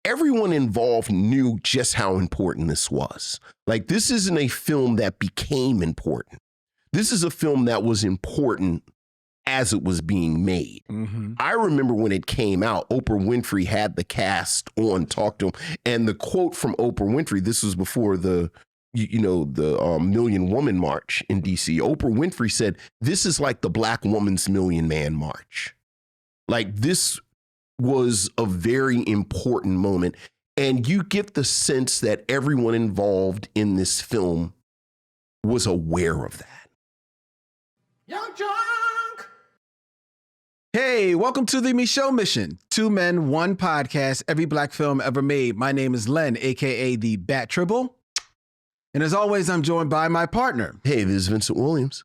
everyone involved knew just how important this was. Like, this isn't a film that became important. This is a film that was important as it was being made. Mm-hmm. I remember when it came out, Oprah Winfrey had the cast on, talk to them. And the quote from Oprah Winfrey, this was before the Million Woman March in DC. Oprah Winfrey said, "This is like the Black Woman's Million Man March." Like, this was a very important moment. And you get the sense that everyone involved in this film was aware of that. Young Drunk! Hey, welcome to the Micheaux Mission. 2 men, 1 podcast, every black film ever made. My name is Len, a.k.a. the Bat Tribble. And as always, I'm joined by my partner. Hey, this is Vincent Williams.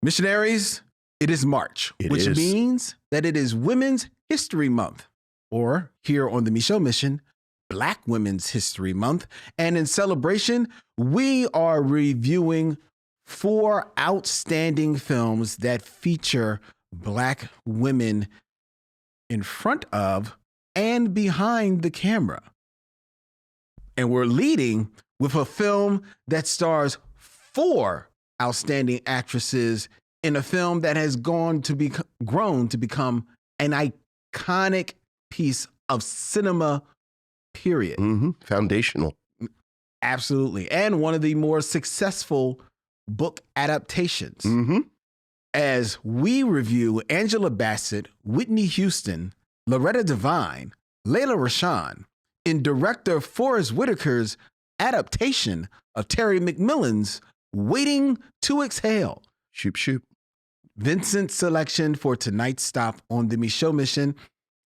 Missionaries, it is March, which means that it is Women's History Month, or here on the Micheaux Mission, Black Women's History Month. And in celebration, we are reviewing 4 outstanding films that feature Black women in front of and behind the camera. And we're leading with a film that stars 4 outstanding actresses in a film that has grown to become an iconic piece of cinema, period. Mm-hmm. Foundational. Absolutely. And one of the more successful book adaptations. Mm-hmm. As we review Angela Bassett, Whitney Houston, Loretta Devine, Lela Rochon, in director Forrest Whitaker's adaptation of Terry McMillan's Waiting to Exhale. Shoop, shoop. Vincent's selection for tonight's stop on the Micheaux Mission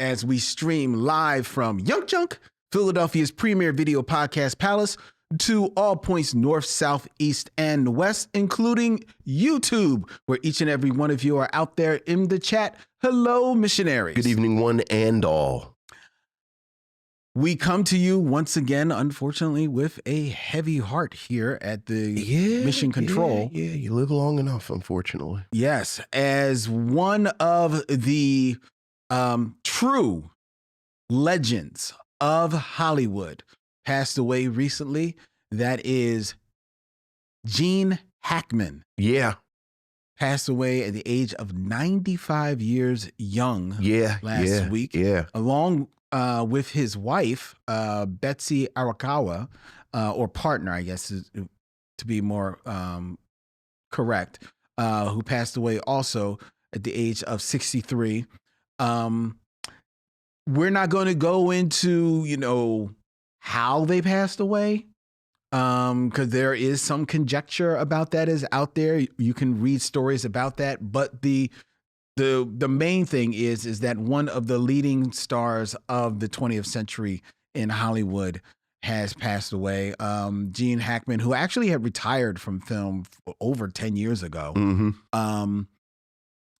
as we stream live from Young Junk, Philadelphia's premier video podcast palace, to all points north, south, east, and west, including YouTube, where each and every one of you are out there in the chat. Hello, missionaries. Good evening, one and all. We come to you once again, unfortunately, with a heavy heart here at the Mission Control. Yeah, you live long enough, unfortunately. Yes, as one of the true legends of Hollywood passed away recently. That is Gene Hackman. Yeah. Passed away at the age of 95 years young last week. Yeah. Along with his wife, Betsy Arakawa, or partner, I guess, to be more correct, who passed away also at the age of 63. We're not going to go into, how they passed away, because there is some conjecture about that is out there. You can read stories about that, but the main thing is that one of the leading stars of the 20th century in Hollywood has passed away. Gene Hackman, who actually had retired from film over 10 years ago. Mm-hmm.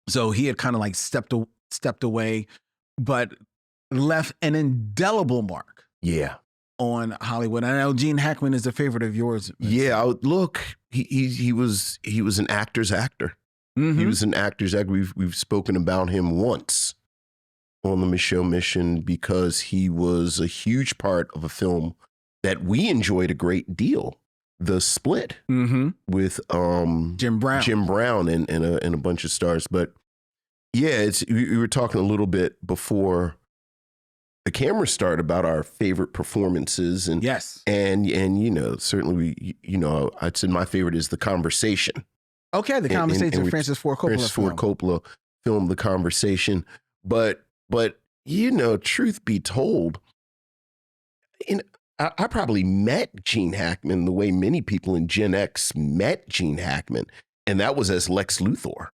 So he had kind of like stepped away, but left an indelible mark. Yeah. On Hollywood. I know Gene Hackman is a favorite of yours. Yeah. Look, he was an actor's actor. Mm-hmm. He was an actor's actor. We've spoken about him once on the Micheaux Mission because he was a huge part of a film that we enjoyed a great deal, The Split, with Jim Brown and a bunch of stars. But yeah, we were talking a little bit before the camera started about our favorite performances, and yes, and certainly I'd say my favorite is The Conversation. Okay, The Conversation, Francis Ford Coppola film, The Conversation. But truth be told, I probably met Gene Hackman the way many people in Gen X met Gene Hackman, and that was as Lex Luthor.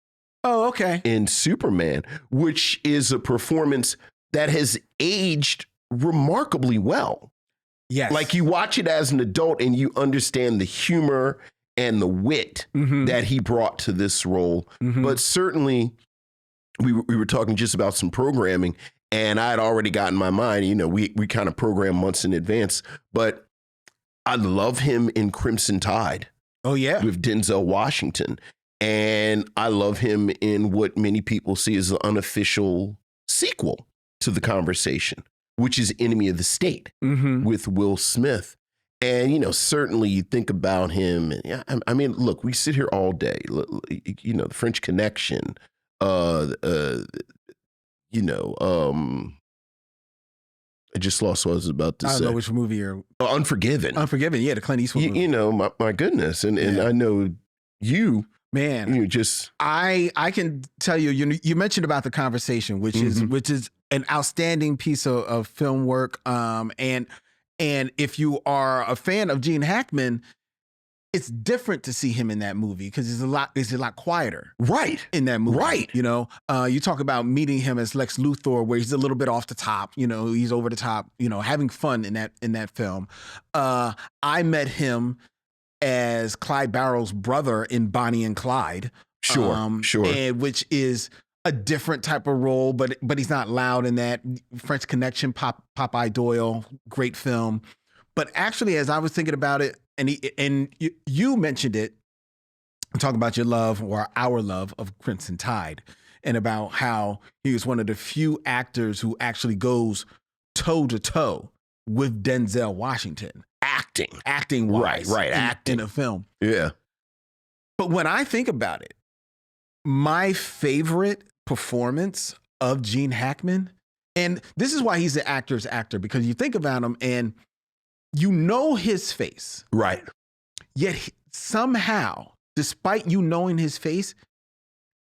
Oh, okay. In Superman, which is a performance that has aged remarkably well. Yes. Like, you watch it as an adult and you understand the humor and the wit that he brought to this role. But certainly we were talking just about some programming, and I had already got in my mind, we kind of program months in advance, but I love him in Crimson Tide. Oh, yeah. With Denzel Washington. And I love him in what many people see as the unofficial sequel to The Conversation, which is Enemy of the State with Will Smith. And, you know, certainly you think about him. I mean, look, we sit here all day, you know, the French Connection, you know, I just lost what I was about to say. I don't know which movie you're... Unforgiven. Unforgiven, yeah, the Clint Eastwood movie. You know, my goodness. And I know you... Man, you just... I can tell you, you mentioned about The Conversation, which is an outstanding piece of film work. And if you are a fan of Gene Hackman, it's different to see him in that movie because it's a lot quieter, right? In that movie, right? You know, you talk about meeting him as Lex Luthor, where he's a little bit off the top. You know, he's over the top. You know, having fun in that film. I met him as Clyde Barrow's brother in Bonnie and Clyde. Sure. And which is a different type of role, but he's not loud in that. French Connection, Popeye Doyle, great film. But actually, as I was thinking about it, and you mentioned it, talking about your love or our love of Crimson Tide, and about how he was one of the few actors who actually goes toe to toe with Denzel Washington, acting wise, right, acting in a film. Yeah. But when I think about it, my favorite performance of Gene Hackman, and this is why he's an actor's actor, because you think about him and you know his face. Right. Yet somehow, despite you knowing his face,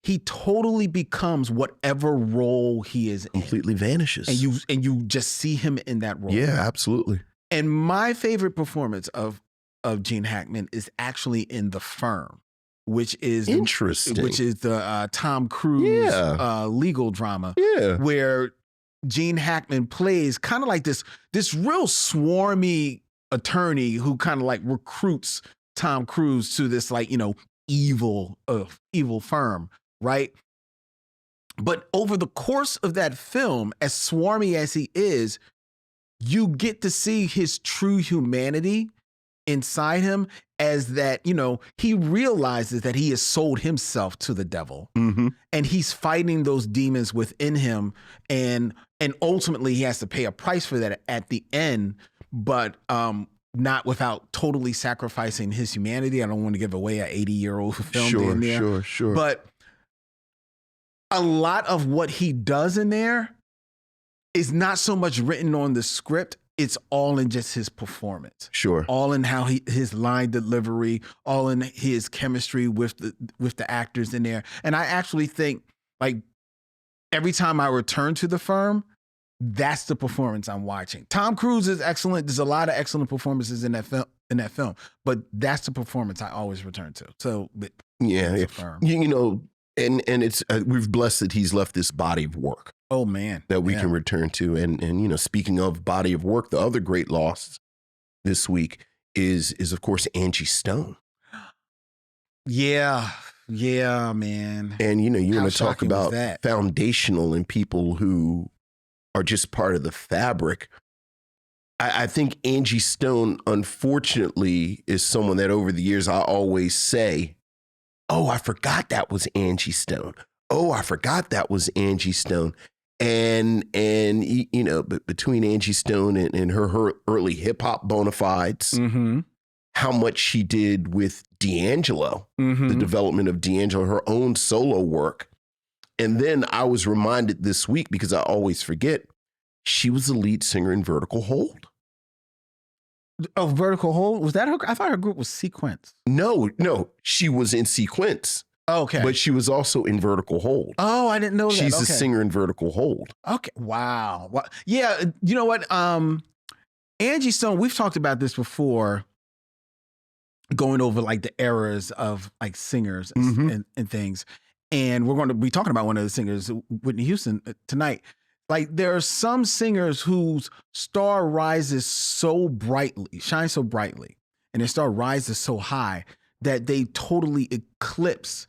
he totally becomes whatever role he is in. Completely vanishes. And you just see him in that role. Yeah, absolutely. And my favorite performance of Gene Hackman is actually in The Firm, which is interesting. Which is the Tom Cruise legal drama. Yeah. Where Gene Hackman plays kind of like this real swarmy attorney who kind of like recruits Tom Cruise to this, like, you know, evil firm, right? But over the course of that film, as swarmy as he is, you get to see his true humanity inside him, as that, you know, he realizes that he has sold himself to the devil, and he's fighting those demons within him, and ultimately he has to pay a price for that at the end, but not without totally sacrificing his humanity. I don't want to give away an 80-year-old film in there. Sure. But a lot of what he does in there is not so much written on the script. It's all in just his performance. Sure. All in how his line delivery, all in his chemistry with the actors in there. And I actually think, like, every time I return to The Firm, that's the performance I'm watching. Tom Cruise is excellent. There's a lot of excellent performances in that film, but that's the performance I always return to. So yeah. Firm. You know, and it's we've blessed that he's left this body of work. Oh man, that we can return to. And you know, speaking of body of work, the other great loss this week is of course Angie Stone. Yeah, man. And you know, you want to talk about foundational and people who are just part of the fabric. I think Angie Stone, unfortunately, is someone that over the years I always say, oh, I forgot that was Angie Stone. Oh, I forgot that was Angie Stone. And you know, but between Angie Stone and her early hip hop bona fides, how much she did with D'Angelo, the development of D'Angelo, her own solo work. And then I was reminded this week, because I always forget, she was the lead singer in Vertical Hold. Oh, Vertical Hold? Was that her? I thought her group was Sequence. No, she was in Sequence. Oh, okay. But she was also in Vertical Hold. Oh, I didn't know that. She's a singer in Vertical Hold. Okay. Wow. Yeah. You know what? Angie Stone, we've talked about this before, going over like the eras of like singers and things. And we're going to be talking about one of the singers, Whitney Houston, tonight. Like, there are some singers whose star rises so brightly, shines so brightly, and their star rises so high that they totally eclipse,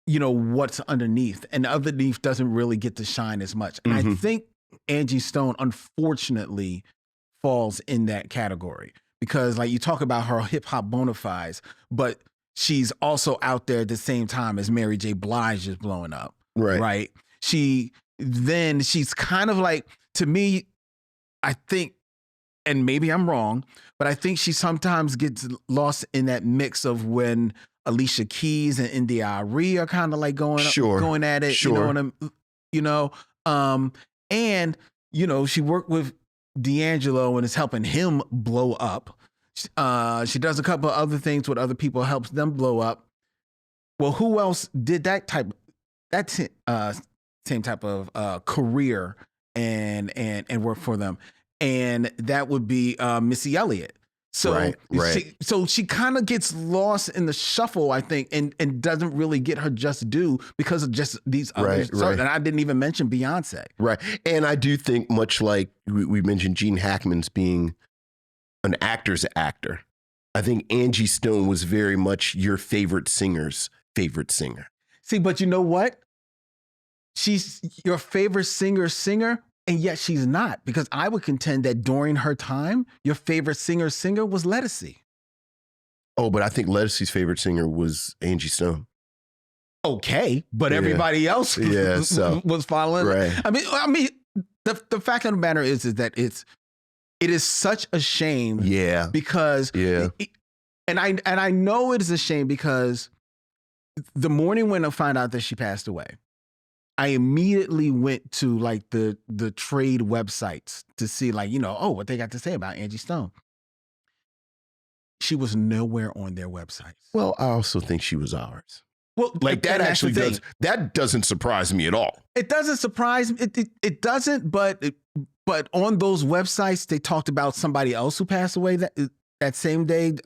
you know, what's underneath, and underneath doesn't really get to shine as much. And I think Angie Stone, unfortunately, falls in that category, because, like, you talk about her hip hop bona fides, but she's also out there at the same time as Mary J. Blige is blowing up. Right. She's kind of like, to me, I think, and maybe I'm wrong, but I think she sometimes gets lost in that mix of when Alicia Keys and India Arie are kind of like going at it. Sure. And she worked with D'Angelo and is helping him blow up. She does a couple of other things with other people, helps them blow up. Well, who else did that same type of career and work for them? And that would be Missy Elliott. So she kind of gets lost in the shuffle, I think, and doesn't really get her just due because of just these others. And I didn't even mention Beyonce. Right. And I do think, much like we mentioned Gene Hackman's being an actor's actor, I think Angie Stone was very much your favorite singer's favorite singer. See, but you know what? She's your favorite singer, and yet she's not, because I would contend that during her time, your favorite singer was Ledisi. Oh, but I think Ledisi's favorite singer was Angie Stone. Okay, but everybody else was following. Right. I mean, the fact of the matter is that it is such a shame. Yeah. Because and I know it is a shame because the morning when I found out that she passed away, I immediately went to like the trade websites to see what they got to say about Angie Stone. She was nowhere on their websites. Well, I also think she was ours. Well, like that actually does. That doesn't surprise me at all. It doesn't surprise me. It doesn't. But on those websites, they talked about somebody else who passed away that same day.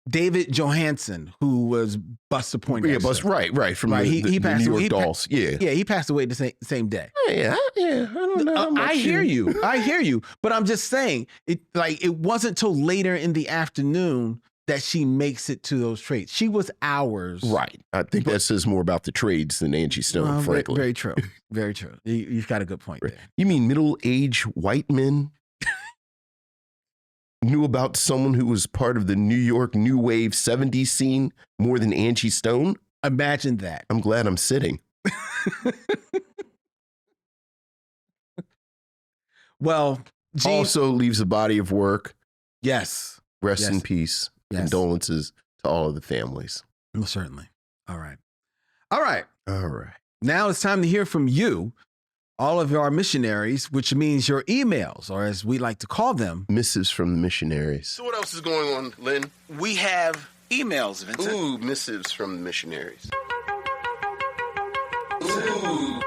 David Johansen, who was Buster Poindexter. Yeah, right. From the New York Dolls. He passed away the same day. Yeah. I don't know. I hear you. But I'm just saying, it wasn't till later in the afternoon that she makes it to those trades. She was ours. Right. I think that says more about the trades than Angie Stone, frankly. Very true. Very true. You've got a good point there. You mean middle-aged white men knew about someone who was part of the New York New Wave 70s scene more than Angie Stone? Imagine that. I'm glad I'm sitting. Well, Gene also leaves a body of work. Yes. Rest in peace. Yes. Condolences to all of the families. Well, certainly. All right. Now it's time to hear from you, all of our missionaries, which means your emails, or as we like to call them, missives from the missionaries. So what else is going on, Lynn? We have emails, Vincent. Ooh, missives from the missionaries. Ooh.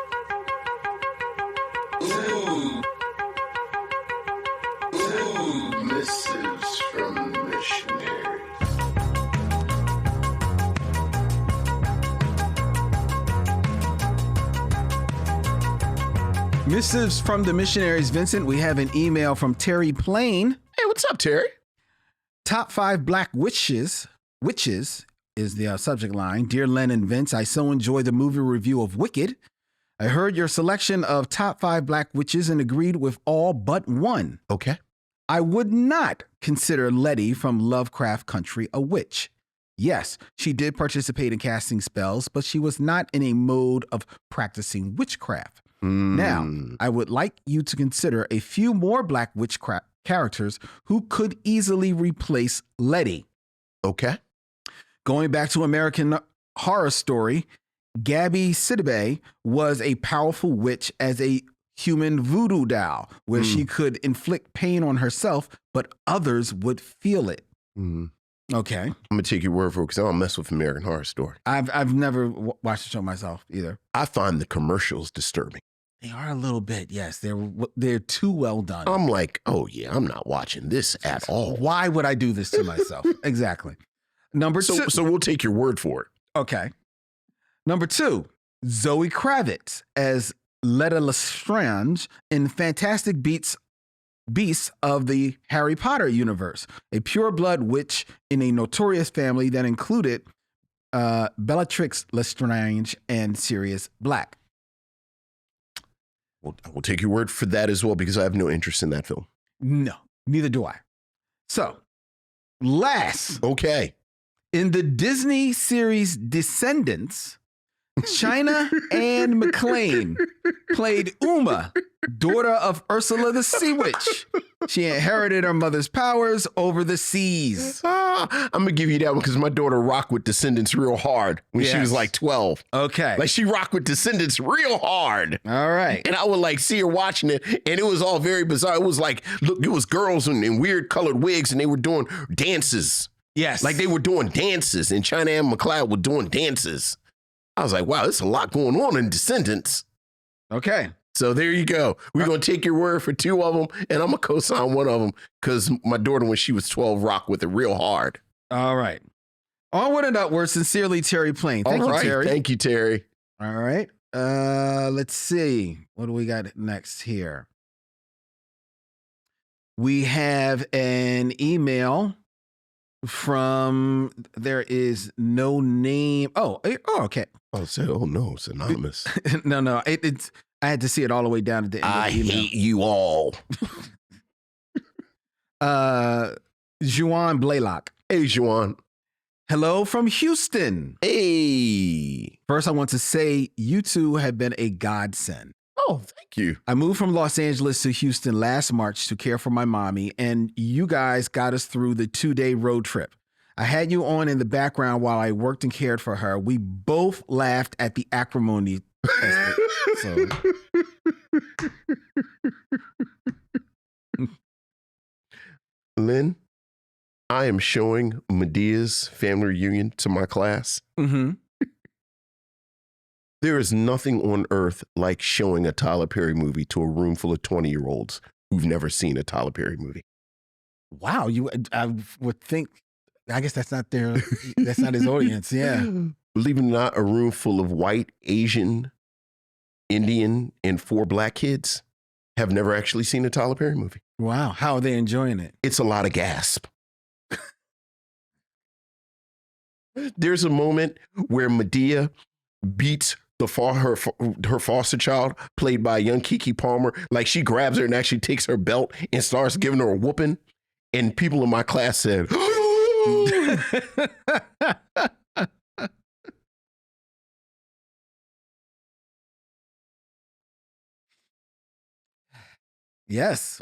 Missives from the missionaries. Missives from the missionaries, Vincent. We have an email from Terry Plain. Hey, what's up, Terry? Top 5 black witches is the subject line. Dear Len and Vince, I so enjoyed the movie review of Wicked. I heard your selection of top 5 black witches and agreed with all but one. Okay. I would not consider Letty from Lovecraft Country a witch. Yes, she did participate in casting spells, but she was not in a mode of practicing witchcraft. Now, I would like you to consider a few more black witchcraft characters who could easily replace Letty. Okay. Going back to American Horror Story, Gabby Sidibe was a powerful witch as a human voodoo doll, where she could inflict pain on herself, but others would feel it. Okay. I'm going to take your word for it because I don't mess with American Horror Story. I've never watched the show myself either. I find the commercials disturbing. They are a little bit, yes. They're too well done. I'm like, oh yeah, I'm not watching this at all. Why would I do this to myself? Exactly. Number 2. So we'll take your word for it. Okay. Number 2, Zoe Kravitz as Letta Lestrange in Fantastic Beasts of the Harry Potter universe, a pure-blood witch in a notorious family that included Bellatrix Lestrange and Sirius Black. Well, I will take your word for that as well because I have no interest in that film. No, neither do I. So, last. Okay. In the Disney series Descendants, China Anne McClain played Uma, daughter of Ursula the Sea Witch. She inherited her mother's powers over the seas. I'm going to give you that one because my daughter rocked with Descendants real hard when she was like 12. Okay. Like she rocked with Descendants real hard. All right. And I would like see her watching it, and it was all very bizarre. It was like, look, it was girls in weird colored wigs, and they were doing dances. Yes. Like they were doing dances, and China Ann McLeod were doing dances. I was like, wow, there's a lot going on in Descendants. Okay. So there you go. We're going to take your word for two of them, and I'm going to co-sign one of them because my daughter, when she was 12, rocked with it real hard. All right. Onward and upward. Sincerely, Terry Plain. Thank you, Terry. Thank you, Terry. All right. Let's see. What do we got next here? We have an email from, there is no name. Oh, okay. Oh, no, it's anonymous. No, it's, I had to see it all the way down at the end of the email. I hate you all. Juan Blaylock. Hey, Juan. Hello from Houston. Hey. First, I want to say you two have been a godsend. Oh, thank you. I moved from Los Angeles to Houston last March to care for my mommy, and you guys got us through the 2-day road trip. I had you on in the background while I worked and cared for her. We both laughed at the acrimony. So. Lynn, I am showing Medea's family reunion to my class. Mm-hmm. There is nothing on earth like showing a Tyler Perry movie to a room full of 20-year-olds who've never seen a Tyler Perry movie. Wow, I would think, I guess that's not his audience, yeah. Believe it or not, a room full of white, Asian, Indian, and 4 black kids have never actually seen a Tyler Perry movie. Wow, how are they enjoying it? It's a lot of gasp. There's a moment where Medea beats her foster child, played by young Keke Palmer. Like she grabs her and actually takes her belt and starts giving her a whooping. And people in my class said, yes.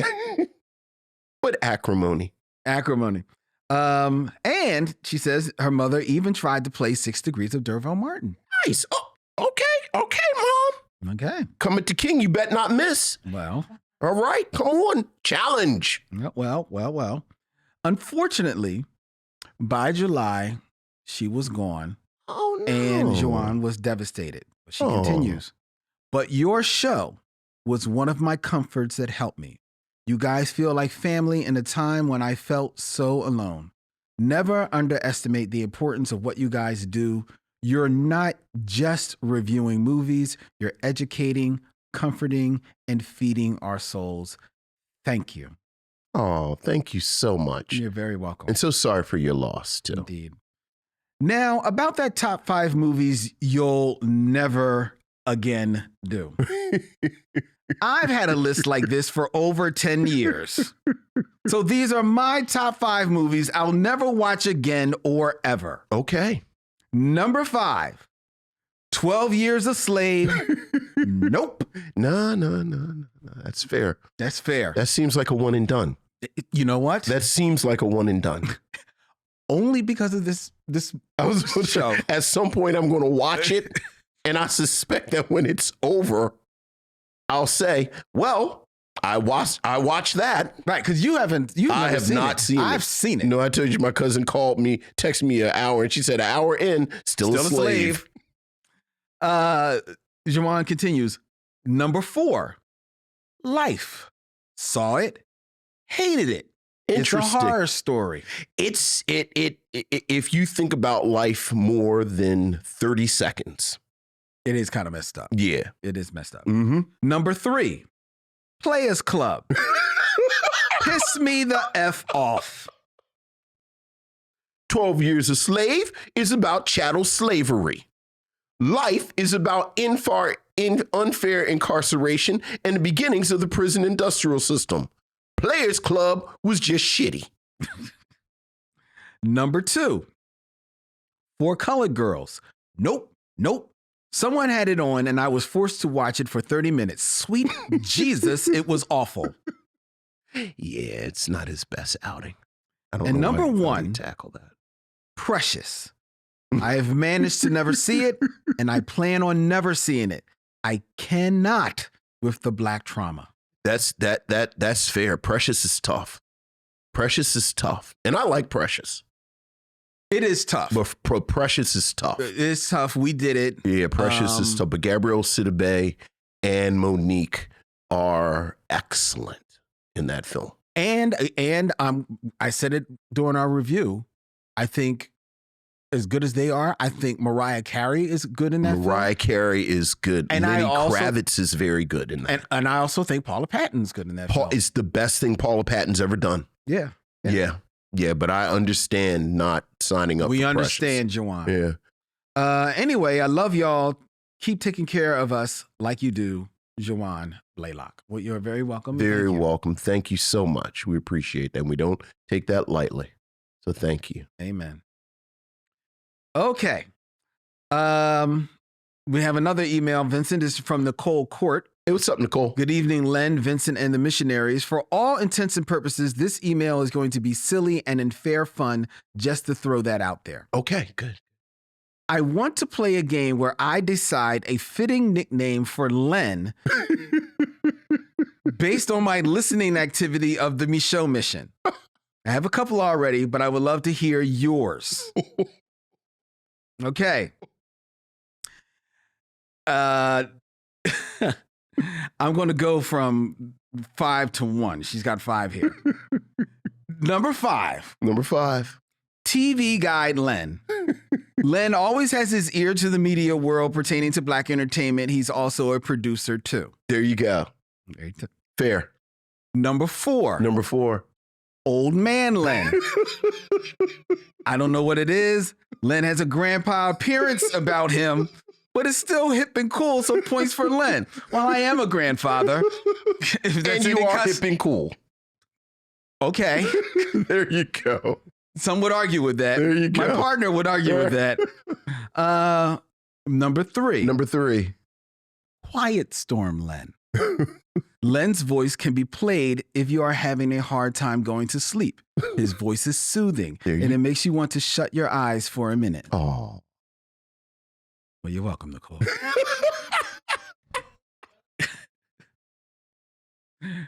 But acrimony. Acrimony. And she says her mother even tried to play 6 Degrees of Derval Martin. Nice. Oh, okay, Mom. Okay. Coming to King, you bet not miss. Well. All right, come on. Challenge. Well. Unfortunately, by July, she was gone. Oh, no. And Joanne was devastated. She continues. But your show was one of my comforts that helped me. You guys feel like family in a time when I felt so alone. Never underestimate the importance of what you guys do. You're not just reviewing movies, you're educating, comforting, and feeding our souls. Thank you. Oh, thank you so much. You're very welcome. And so sorry for your loss, too. Indeed. Now, about that top 5 movies you'll never again do. I've had a list like this for over 10 years. So these are my top 5 movies I'll never watch again or ever. Okay. Number 5, 12 Years a Slave. Nope. No. That's fair. That's fair. That seems like a one and done. You know what? That seems like a one and done. Only because of this show. At some point, I'm going to watch it, and I suspect that when it's over, I'll say, "Well, I watched that." Right, because I have not seen it. I've seen it. No, I told you my cousin called me, texted me an hour, and she said, "An hour in, still a slave." Jawan continues. Number 4, Life. Saw it, hated it. It's a horror story. If you think about Life more than 30 seconds. It is kind of messed up. Yeah. It is messed up. Mm-hmm. Number 3, Players Club. Piss me the F off. 12 Years a Slave is about chattel slavery. Life is about unfair incarceration and the beginnings of the prison industrial system. Players Club was just shitty. Number 2, 4 Colored Girls. Nope. Someone had it on and I was forced to watch it for 30 minutes. Sweet Jesus, it was awful. Yeah, it's not his best outing. I don't And know number why he one, tackle that. Precious. I have managed to never see it, and I plan on never seeing it. I cannot with the black trauma. That's fair. Precious is tough. Precious is tough. And I like Precious. It is tough. But Precious is tough. It's tough. We did it. Yeah, Precious is tough. But Gabrielle Sidibe and Monique are excellent in that film. And I said it during our review. I think as good as they are, I think Mariah Carey is good in that Mariah Carey is good. And Lenny Kravitz is very good in that. And I also think Paula Patton's good in that film. It's the best thing Paula Patton's ever done. Yeah, but I understand not signing up for Precious. We understand, Jawan. Yeah. Anyway, I love y'all. Keep taking care of us like you do, Jawan Blaylock. Well, you're very welcome. Very welcome. Thank you so much. We appreciate that. We don't take that lightly. So thank you. Amen. Okay. We have another email. Vincent is from Nicole Court. Hey, what's up, Nicole? Good evening, Len, Vincent, and the missionaries. For all intents and purposes, this email is going to be silly and in fair fun, just to throw that out there. Okay, good. I want to play a game where I decide a fitting nickname for Len based on my listening activity of the Micheaux Mission. I have a couple already, but I would love to hear yours. Okay. I'm going to go from 5 to 1. She's got 5 here. Number 5. TV Guide Len. Len always has his ear to the media world pertaining to black entertainment. He's also a producer, too. There you go. Fair. Number 4. Old Man Len. I don't know what it is. Len has a grandpa appearance about him, but it's still hip and cool, so points for Len. Well, I am a grandfather. And you are hip and cool. Okay. There you go. Some would argue with that. There you go. My partner would argue with that. Number 3. Quiet Storm Len. Len's voice can be played if you are having a hard time going to sleep. His voice is soothing, and it makes you want to shut your eyes for a minute. Oh. Well, you're welcome, Nicole.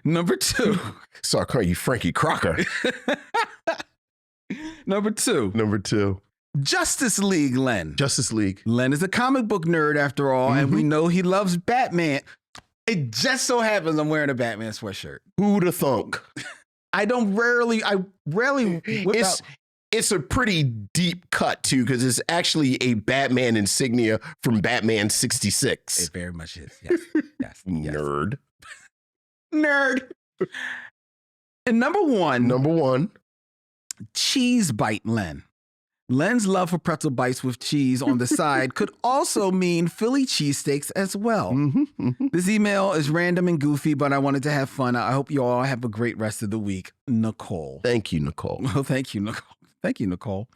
Number 2. Sorry, call you Frankie Crocker. Number 2. Justice League Len. Len is a comic book nerd after all, and we know he loves Batman. It just so happens I'm wearing a Batman sweatshirt. Who'da thunk? I rarely whip out. It's a pretty deep cut, too, because it's actually a Batman insignia from Batman 66. It very much is. Yes. Nerd. And number 1. Cheese Bite Len. Len's love for pretzel bites with cheese on the side could also mean Philly cheesesteaks as well. This email is random and goofy, but I wanted to have fun. I hope you all have a great rest of the week. Nicole. Thank you, Nicole. Well, thank you, Nicole.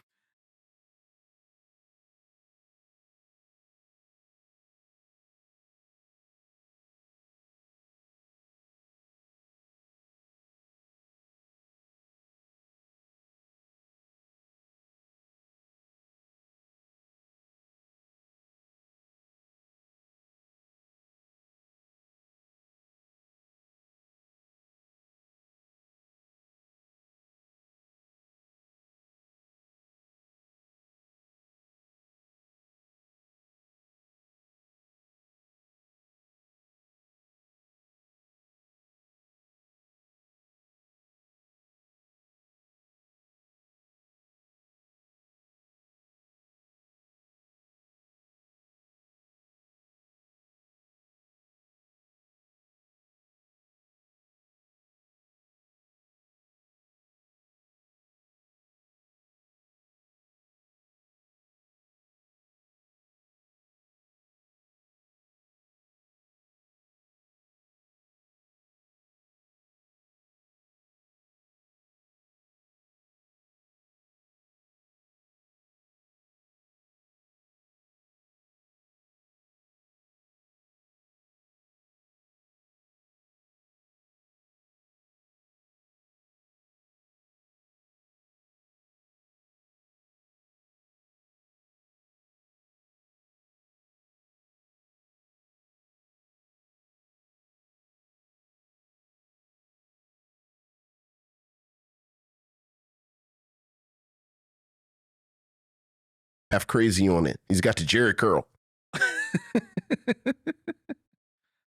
half crazy on it. He's got the Jerry curl. Is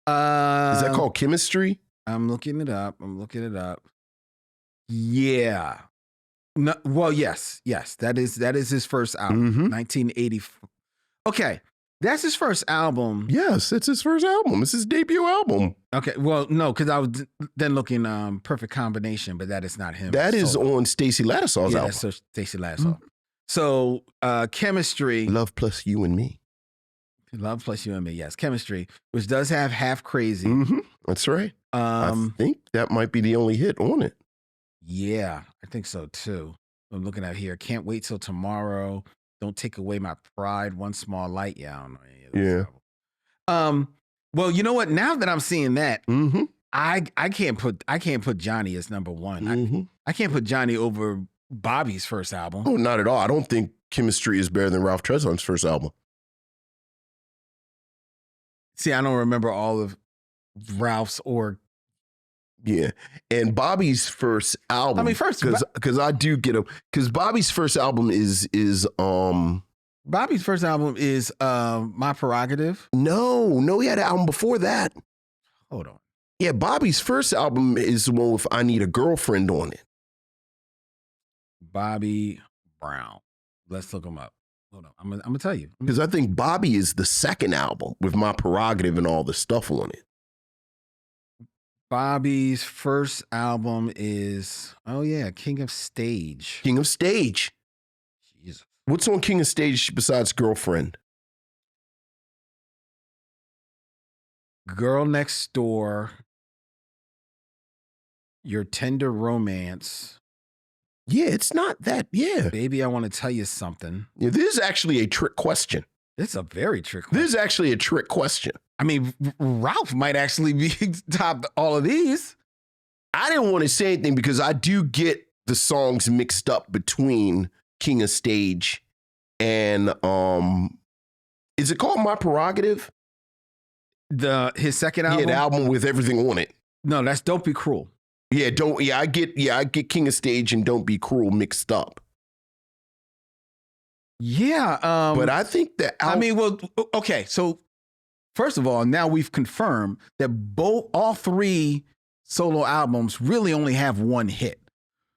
that called Chemistry? I'm looking it up. Yeah. No, well, yes. That is his first album, 1980. Okay, that's his first album. Yes, it's his first album. It's his debut album. Okay, well, no, because I was then looking Perfect Combination, but that is not him. That is on Stacey Lattisaw's album. Yeah, that's Stacey Lattisaw. So, Chemistry. Love Plus You and Me. Love Plus You and Me, yes. Chemistry, which does have Half Crazy. That's right. I think that might be the only hit on it. Yeah, I think so too. I'm looking at here. Can't Wait Till Tomorrow. Don't Take Away My Pride. One Small Light. Yeah, I don't know any of those. Yeah. Well, you know what? Now that I'm seeing that, I can't put Johnny as number one. I can't put Johnny over Bobby's first album. Oh, not at all. I don't think Chemistry is better than Ralph Tresvant's first album. See, I don't remember all of Ralph's or. Yeah, and Bobby's first album. I mean, first because I do get him because Bobby's first album is Bobby's first album is My Prerogative. No, he had an album before that. Hold on. Yeah, Bobby's first album is the one with I Need a Girlfriend on it. Bobby Brown. Let's look him up. Hold on. I'm gonna tell you because I think Bobby is the second album with My Prerogative and all the stuff on it. Bobby's first album is, King of Stage. King of Stage. Jesus. What's on King of Stage besides Girlfriend? Girl Next Door. Your Tender Romance. Yeah, it's not that. Yeah. Baby, I Want to Tell You Something. Yeah, this is actually a trick question. It's a very trick question. This is actually a trick question. I mean, Ralph might actually be top all of these. I didn't want to say anything because I do get the songs mixed up between King of Stage and is it called My Prerogative? His second album? Yeah, the album with everything on it. No, that's Don't Be Cruel. Yeah, I get King of Stage and Don't Be Cruel mixed up. Yeah, but I think that okay, so first of all, now we've confirmed that all three solo albums really only have one hit.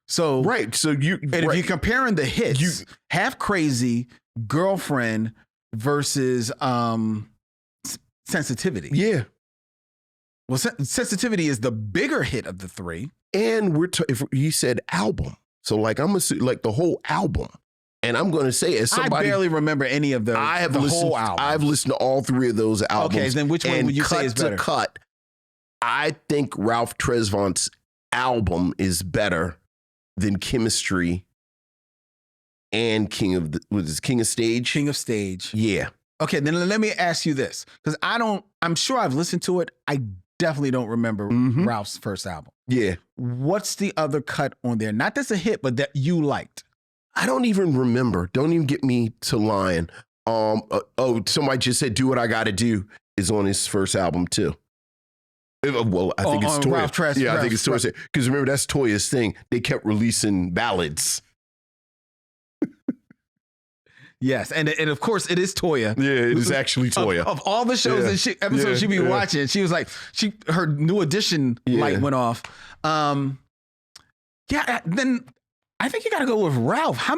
So right, so if you're comparing the hits, Half Crazy, Girlfriend versus Sensitivity. Yeah. Well, Sensitivity is the bigger hit of the three, and if you said album, so like I'm assuming like the whole album. And I'm going to say, as somebody, I barely remember any of the whole album. I've listened to all three of those albums. Okay, then which one would you say is better? Cut, I think Ralph Tresvant's album is better than Chemistry and King of Stage? King of Stage. Yeah. Okay, then let me ask you this, because I'm sure I've listened to it. I definitely don't remember Ralph's first album. Yeah. What's the other cut on there? Not that's a hit, but that you liked. I don't even remember. Don't even get me to lying. Somebody just said Do What I Gotta Do is on his first album too. Well, I think it's Toya. I think it's Toya. Because remember, that's Toya's thing. They kept releasing ballads. Yes, and of course it is Toya. Yeah, it is actually Toya. Of all the shows and episodes she'd be watching, she was like, her New Edition light went off. Then I think you got to go with Ralph. How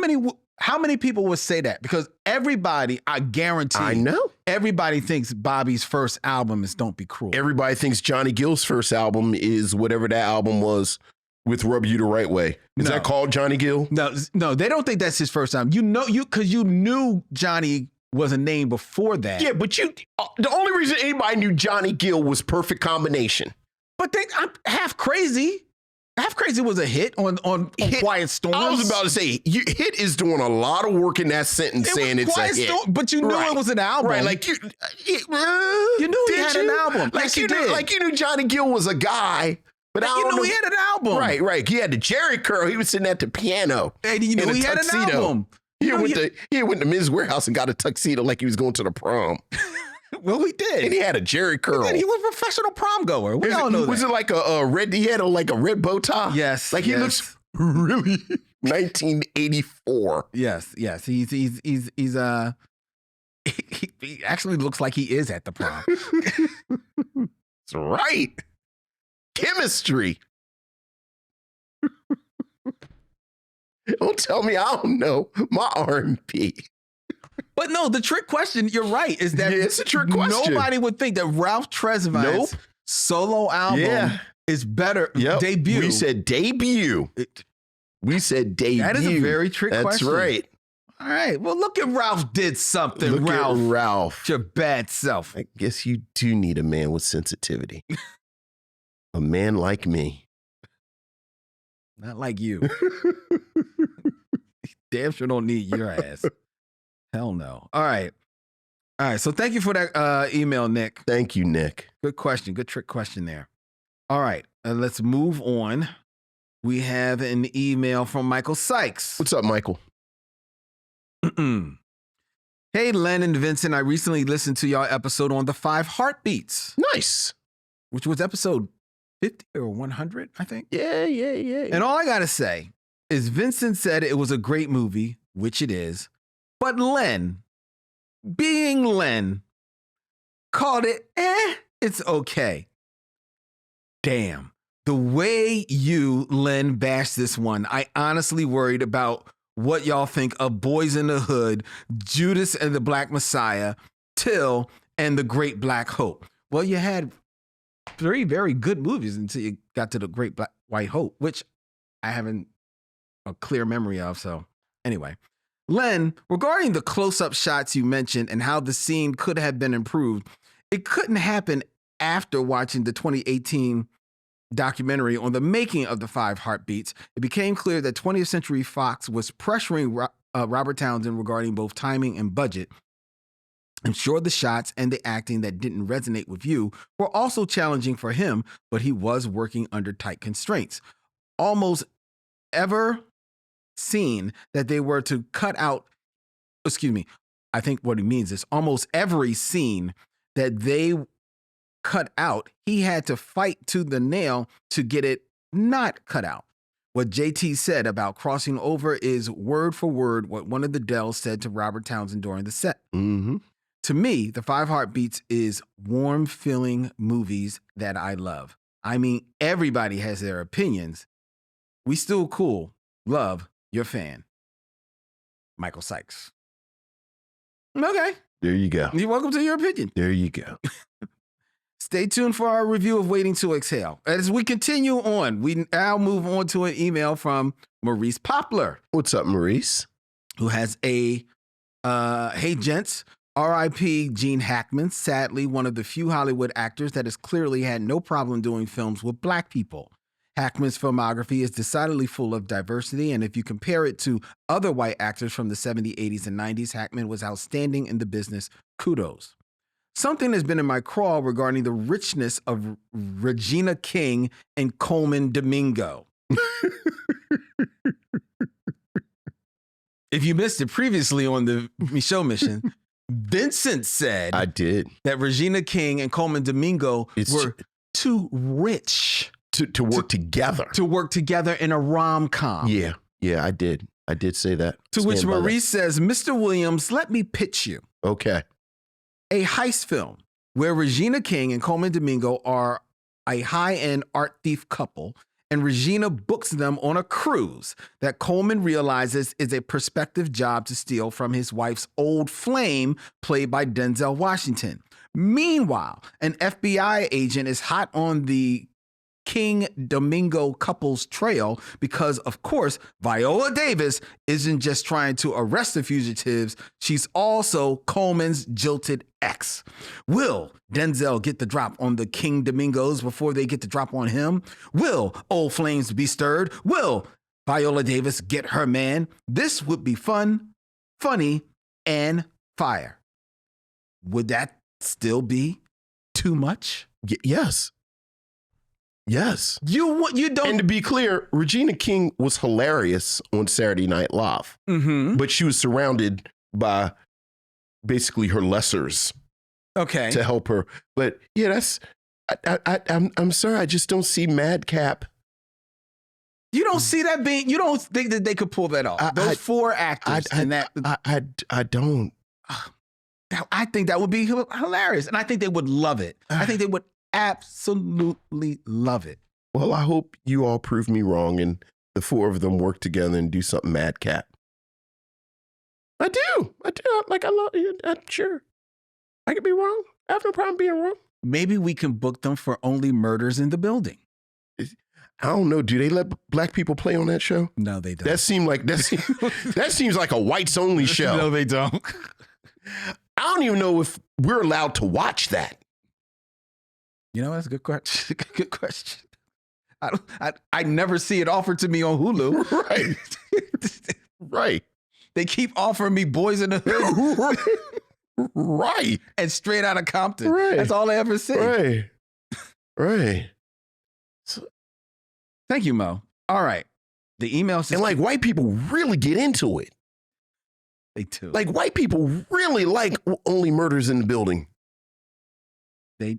many people would say that? Because everybody, I guarantee, I know everybody thinks Bobby's first album is Don't Be Cruel. Everybody thinks Johnny Gill's first album is whatever that album was with Rub You the Right Way. Is that called Johnny Gill? No, they don't think that's his first album. Because you knew Johnny was a name before that. Yeah, but the only reason anybody knew Johnny Gill was Perfect Combination. But I'm Half Crazy. Half Crazy was a hit on Quiet Storm. I was about to say, Hit is doing a lot of work in that sentence saying it's a hit. But you knew it was an album. Right, like you knew he had an album. Like you knew Johnny Gill was a guy. But you knew he had an album. Right. He had the Jerry curl. He was sitting at the piano. And you knew he had an album. He went to Ms. Warehouse and got a tuxedo like he was going to the prom. Well, he did. And he had a Jerry curl. He was a professional prom goer. We all know that. Was it like a red? He had a red bow tie. Yes. Like he looks really. 1984. Yes. He actually looks like he is at the prom. That's right. Chemistry. Don't tell me I don't know my R&B. But no, the trick question, you're right, is that it's a trick question. Nobody would think that Ralph Tresvant's solo album is better. Debut. We said debut. We said debut. That is a very trick question. That's right. All right. Well, look at Ralph did something. Look at Ralph. Your bad self. I guess you do need a man with sensitivity. A man like me. Not like you. Damn sure don't need your ass. Hell no. All right. So thank you for that email, Nick. Thank you, Nick. Good question. Good trick question there. All right. Let's move on. We have an email from Michael Sykes. What's up, Michael? Hey, Len and Vincent. I recently listened to y'all episode on the 5 Heartbeats. Nice. Which was episode 50 or 100, I think. Yeah. And all I got to say is Vincent said it was a great movie, which it is. But Len, being Len, called it, it's okay. Damn. The way you, Len, bashed this one, I honestly worried about what y'all think of Boys in the Hood, Judas and the Black Messiah, Till, and The Great Black Hope. Well, you had 3 very good movies until you got to The Great Black White Hope, which I haven't a clear memory of. So anyway. Len, regarding the close-up shots you mentioned and how the scene could have been improved, it couldn't happen after watching the 2018 documentary on the making of the 5 Heartbeats. It became clear that 20th Century Fox was pressuring Robert Townsend regarding both timing and budget. I'm sure the shots and the acting that didn't resonate with you were also challenging for him, but he was working under tight constraints. Almost ever scene that they were to cut out, I think what he means is almost every scene that they cut out, he had to fight to the nail to get it not cut out. What JT said about crossing over is word for word what one of the Dells said to Robert Townsend during the set. Mm-hmm. To me, the 5 Heartbeats is warm feeling movies that I love. I mean, everybody has their opinions. We still cool. Love, your fan. Michael Sykes. Okay. There you go. You're welcome to your opinion. There you go. Stay tuned for our review of Waiting to Exhale. As we continue on, we now move on to an email from Maurice Poplar. What's up, Maurice? Who has a, hey, gents, R.I.P. Gene Hackman, sadly one of the few Hollywood actors that has clearly had no problem doing films with Black people. Hackman's filmography is decidedly full of diversity, and if you compare it to other white actors from the 70s, 80s, and 90s, Hackman was outstanding in the business. Kudos. Something has been in my crawl regarding the richness of Regina King and Coleman Domingo. If you missed it previously on the Micheaux Mission, Vincent said I did that Regina King and Coleman Domingo were too rich to work together. To work together in a rom-com. Yeah, I did. I did say that. To which Maurice says, Mr. Williams, let me pitch you. Okay. A heist film where Regina King and Coleman Domingo are a high-end art thief couple, and Regina books them on a cruise that Coleman realizes is a prospective job to steal from his wife's old flame, played by Denzel Washington. Meanwhile, an FBI agent is hot on the King Domingo couple's trail because, of course, Viola Davis isn't just trying to arrest the fugitives, she's also Coleman's jilted ex. Will Denzel get the drop on the King Domingos before they get the drop on him? Will old flames be stirred? Will Viola Davis get her man? This would be fun, funny, and fire. Would that still be too much? Yes. Yes. You don't. And to be clear, Regina King was hilarious on Saturday Night Live, but she was surrounded by basically her lessers. Okay. To help her. But yeah, I'm sorry, I just don't see Madcap You don't see that being. You don't think that they could pull that off. Those 4 actors and that. I don't. I think that would be hilarious, and I think they would love it. I think they would absolutely love it. Well, I hope you all prove me wrong, and the 4 of them work together and do something madcap. I do. Like, I love you. I'm sure. I could be wrong. I have no problem being wrong. Maybe we can book them for Only Murders in the Building. I don't know. Do they let black people play on that show? No, they don't. That seems like a whites only show. No, they don't. I don't even know if we're allowed to watch that. You know, that's a good question. Good question. I never see it offered to me on Hulu. Right. Right. They keep offering me Boys in the Hood. Right. And Straight Outta Compton. Right. That's all I ever see. Right. Right. Thank you, Mo. All right. The email says, and like white people really get into it. They do. Like white people really like Only Murders in the Building. I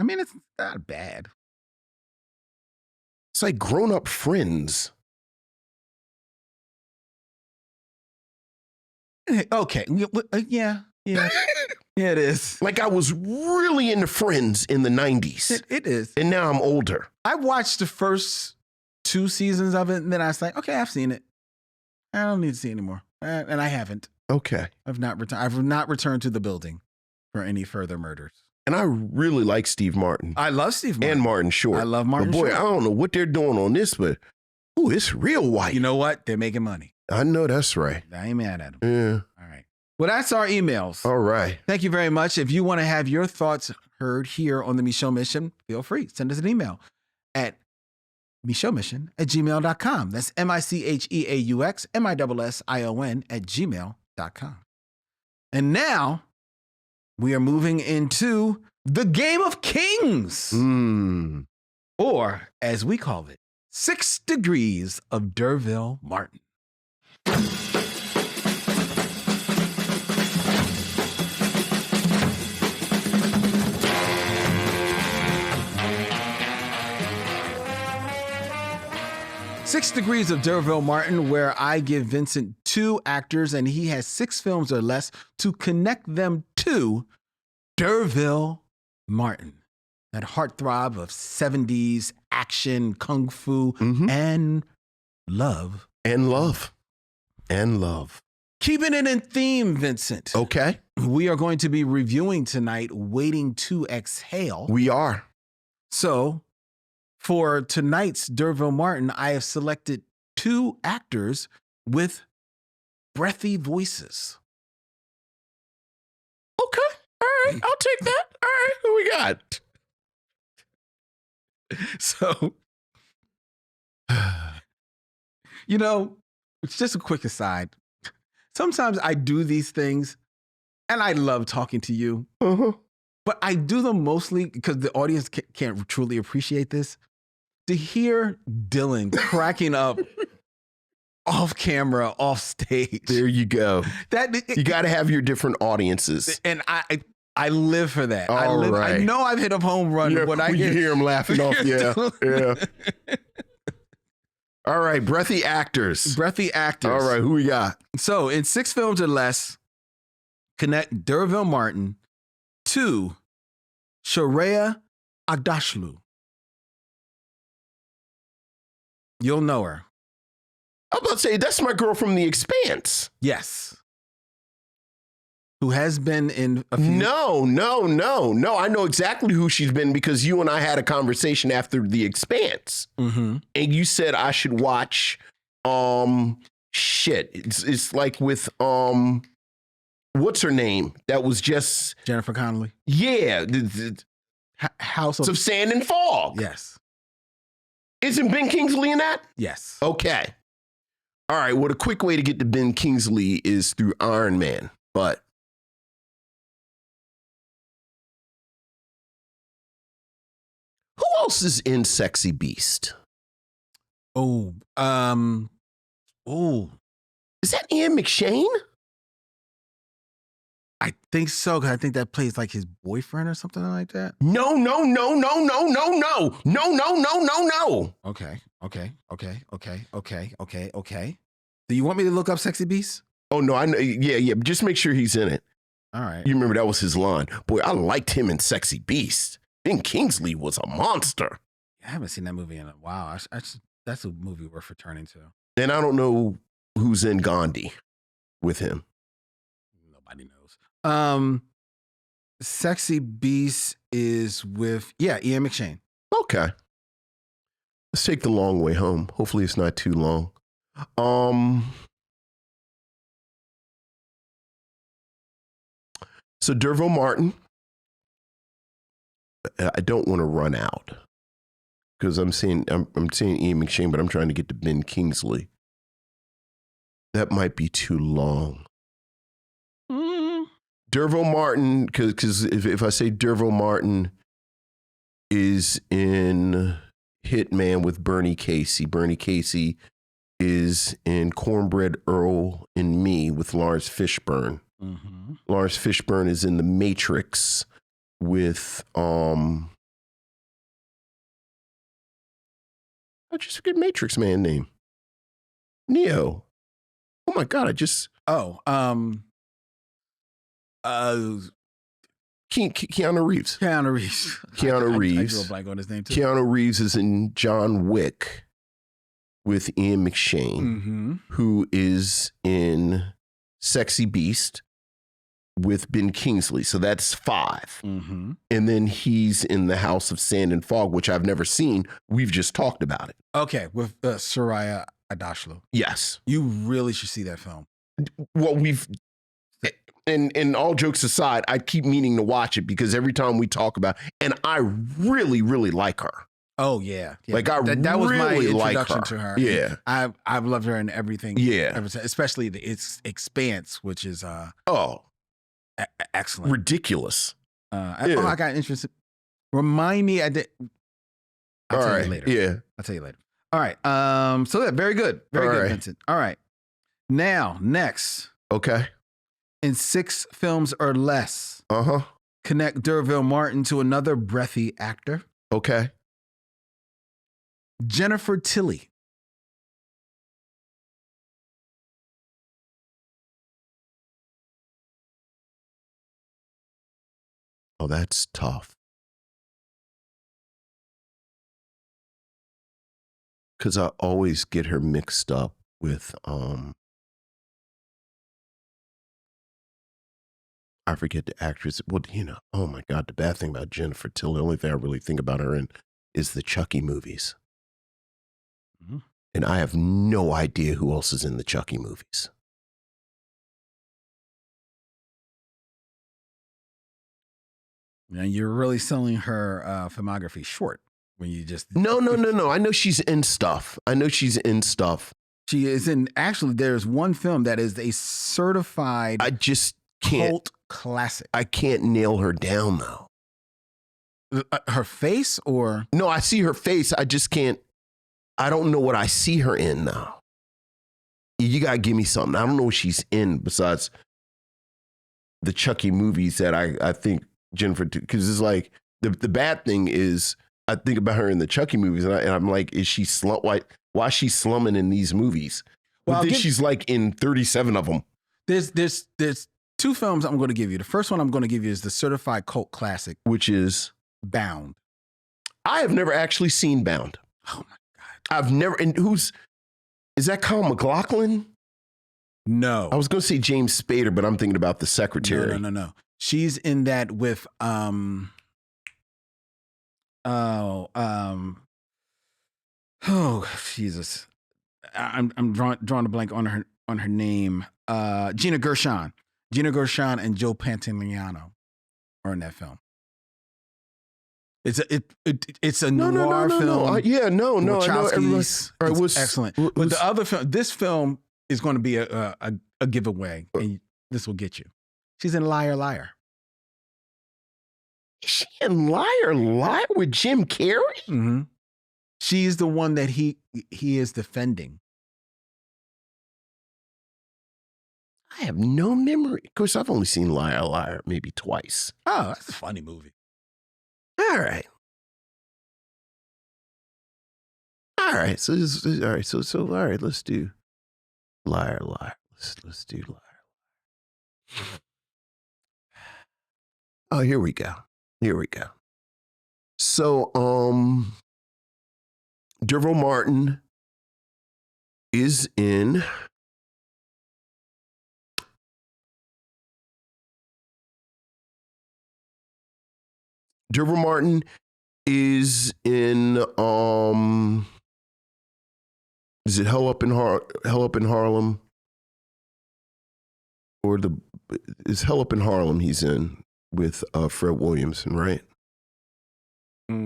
mean, it's not bad. It's like grown-up Friends. Okay. Yeah. Yeah, it is. Like I was really into Friends in the 90s. It is. And now I'm older. I watched the first 2 seasons of it, and then I was like, okay, I've seen it. I don't need to see it anymore. And I haven't. Okay. I've not returned to the building for any further murders. And I really like Steve Martin. I love Steve Martin. And Martin Short. I love Martin Short. But boy, Short. I don't know what they're doing on this, but it's real white. You know what? They're making money. I know that's right. I ain't mad at them. Yeah. All right. Well, that's our emails. All right. Thank you very much. If you want to have your thoughts heard here on the Micheaux Mission, feel free. Send us an email at micheauxmission@gmail.com. That's MICHEAUX MISSION@gmail.com. And now we are moving into the Game of Kings. Or, as we call it, 6 Degrees of D'Urville Martin. 6 Degrees of D'Urville Martin, where I give Vincent 2 actors and he has 6 films or less to connect them to D'Urville Martin, that heartthrob of 70s action, kung fu, and love. And love. And love. Keeping it in theme, Vincent. Okay. We are going to be reviewing tonight Waiting to Exhale. We are. So, for tonight's D'Urville Martin, I have selected 2 actors with breathy voices. Okay. All right. I'll take that. All right. Who we got? So, you know, it's just a quick aside. Sometimes I do these things and I love talking to you, but I do them mostly because the audience can't truly appreciate this. To hear Dylan cracking up off camera, off stage. There you go. You got to have your different audiences. And I live for that. Right. I know I've hit a home run when I hear him laughing off. Yeah. Yeah. All right. Breathy actors. Breathy actors. All right. Who we got? So in 6 films or less, connect D'Urville Martin to Shohreh Aghdashloo. You'll know her. I'm about to say, that's my girl from The Expanse. Yes. Who has been in a few... No. I know exactly who she's been because you and I had a conversation after The Expanse. And you said I should watch, It's like with, what's her name? That was just... Jennifer Connelly. Yeah. House of Sand and Fog. Yes. Isn't Ben Kingsley in that? Yes. Okay. All right. Well, the quick way to get to Ben Kingsley is through Iron Man, but who else is in Sexy Beast? Is that Ian McShane? I think so. Cause I think that plays like his boyfriend or something like that. No. Okay. Do you want me to look up Sexy Beast? Oh no, I know. Yeah. Just make sure he's in it. All right. You remember that was his line. Boy, I liked him in Sexy Beast. Ben Kingsley was a monster. I haven't seen that movie in a while. That's a movie worth returning to. And I don't know who's in Gandhi with him. Nobody knows. Sexy Beast is with Ian McShane. Okay. Let's take the long way home. Hopefully it's not too long. So Derville Martin, I don't want to run out because I'm saying Ian McShane, but I'm trying to get to Ben Kingsley. That might be too long. Derville Martin, because if I say Derville Martin is in Hitman with Bernie Casey. Bernie Casey is in Cornbread Earl and Me with Lawrence Fishburne. Mm-hmm. Lawrence Fishburne is in The Matrix with I just forget Matrix man name. Neo. Oh my God, Keanu Reeves. Keanu Reeves. Keanu Reeves. I drew a blank on his name too. Keanu Reeves is in John Wick with Ian McShane, who is in Sexy Beast with Ben Kingsley. So that's 5. Mm-hmm. And then he's in The House of Sand and Fog, which I've never seen. We've just talked about it. Okay, with Soraya Adashlu. Yes. You really should see that film. Well, and all jokes aside, I keep meaning to watch it because every time we talk about it, and I really, really like her. Oh, yeah. Like, that was really my introduction like to her. Yeah. I've loved her in everything. Yeah. Ever since, especially its Expanse, which is excellent. Ridiculous. I got interested. Remind me. I'll tell you later. Yeah. I'll tell you later. All right. So yeah, very good. Very good, Vincent. All right. Now, next. Okay. In 6 films or less. Uh-huh. Connect Derville Martin to another breathy actor. Okay. Jennifer Tilly. Oh, that's tough. Because I always get her mixed up with I forget the actress. Well, oh my God, the bad thing about Jennifer Tilly, the only thing I really think about her in is the Chucky movies. Mm-hmm. And I have no idea who else is in the Chucky movies. Now you're really selling her filmography short when you just... No. I know she's in stuff. She is in, actually, there's one film that is a certified cult classic. I can't nail her down though. Her face or? No, I see her face. I just can't. I don't know what I see her in now. You got to give me something. I don't know what she's in besides the Chucky movies that I think Jennifer, because it's like the bad thing is I think about her in the Chucky movies and I'm like, is she why is she slumming in these movies? Well, then she's like in 37 of them. There's 2 films I'm going to give you. The first one I'm going to give you is the certified cult classic, which is Bound. I have never actually seen Bound. Oh my God. I've never, and is that Kyle MacLachlan? No. I was going to say James Spader, but I'm thinking about the secretary. No. She's in that with, Jesus. I'm drawing a blank on her name. Gina Gershon. Gina Gershon and Joe Pantoliano are in that film. It's a noir film. No. I know It's excellent. But the other film, this film is going to be a giveaway, and this will get you. She's in Liar Liar. Is she in Liar Liar with Jim Carrey? Mm-hmm. She's the one that he is defending. I have no memory. Of course, I've only seen Liar Liar maybe twice. Oh, that's a funny movie. All right. All right. So all right. So all right. Let's do Liar Liar. Let's do Liar. Oh, here we go. Here we go. So Derville Martin is in Derville Martin is in is it Hell Up in Harlem? Or is Hell Up in Harlem he's in with Fred Williamson, right? Hold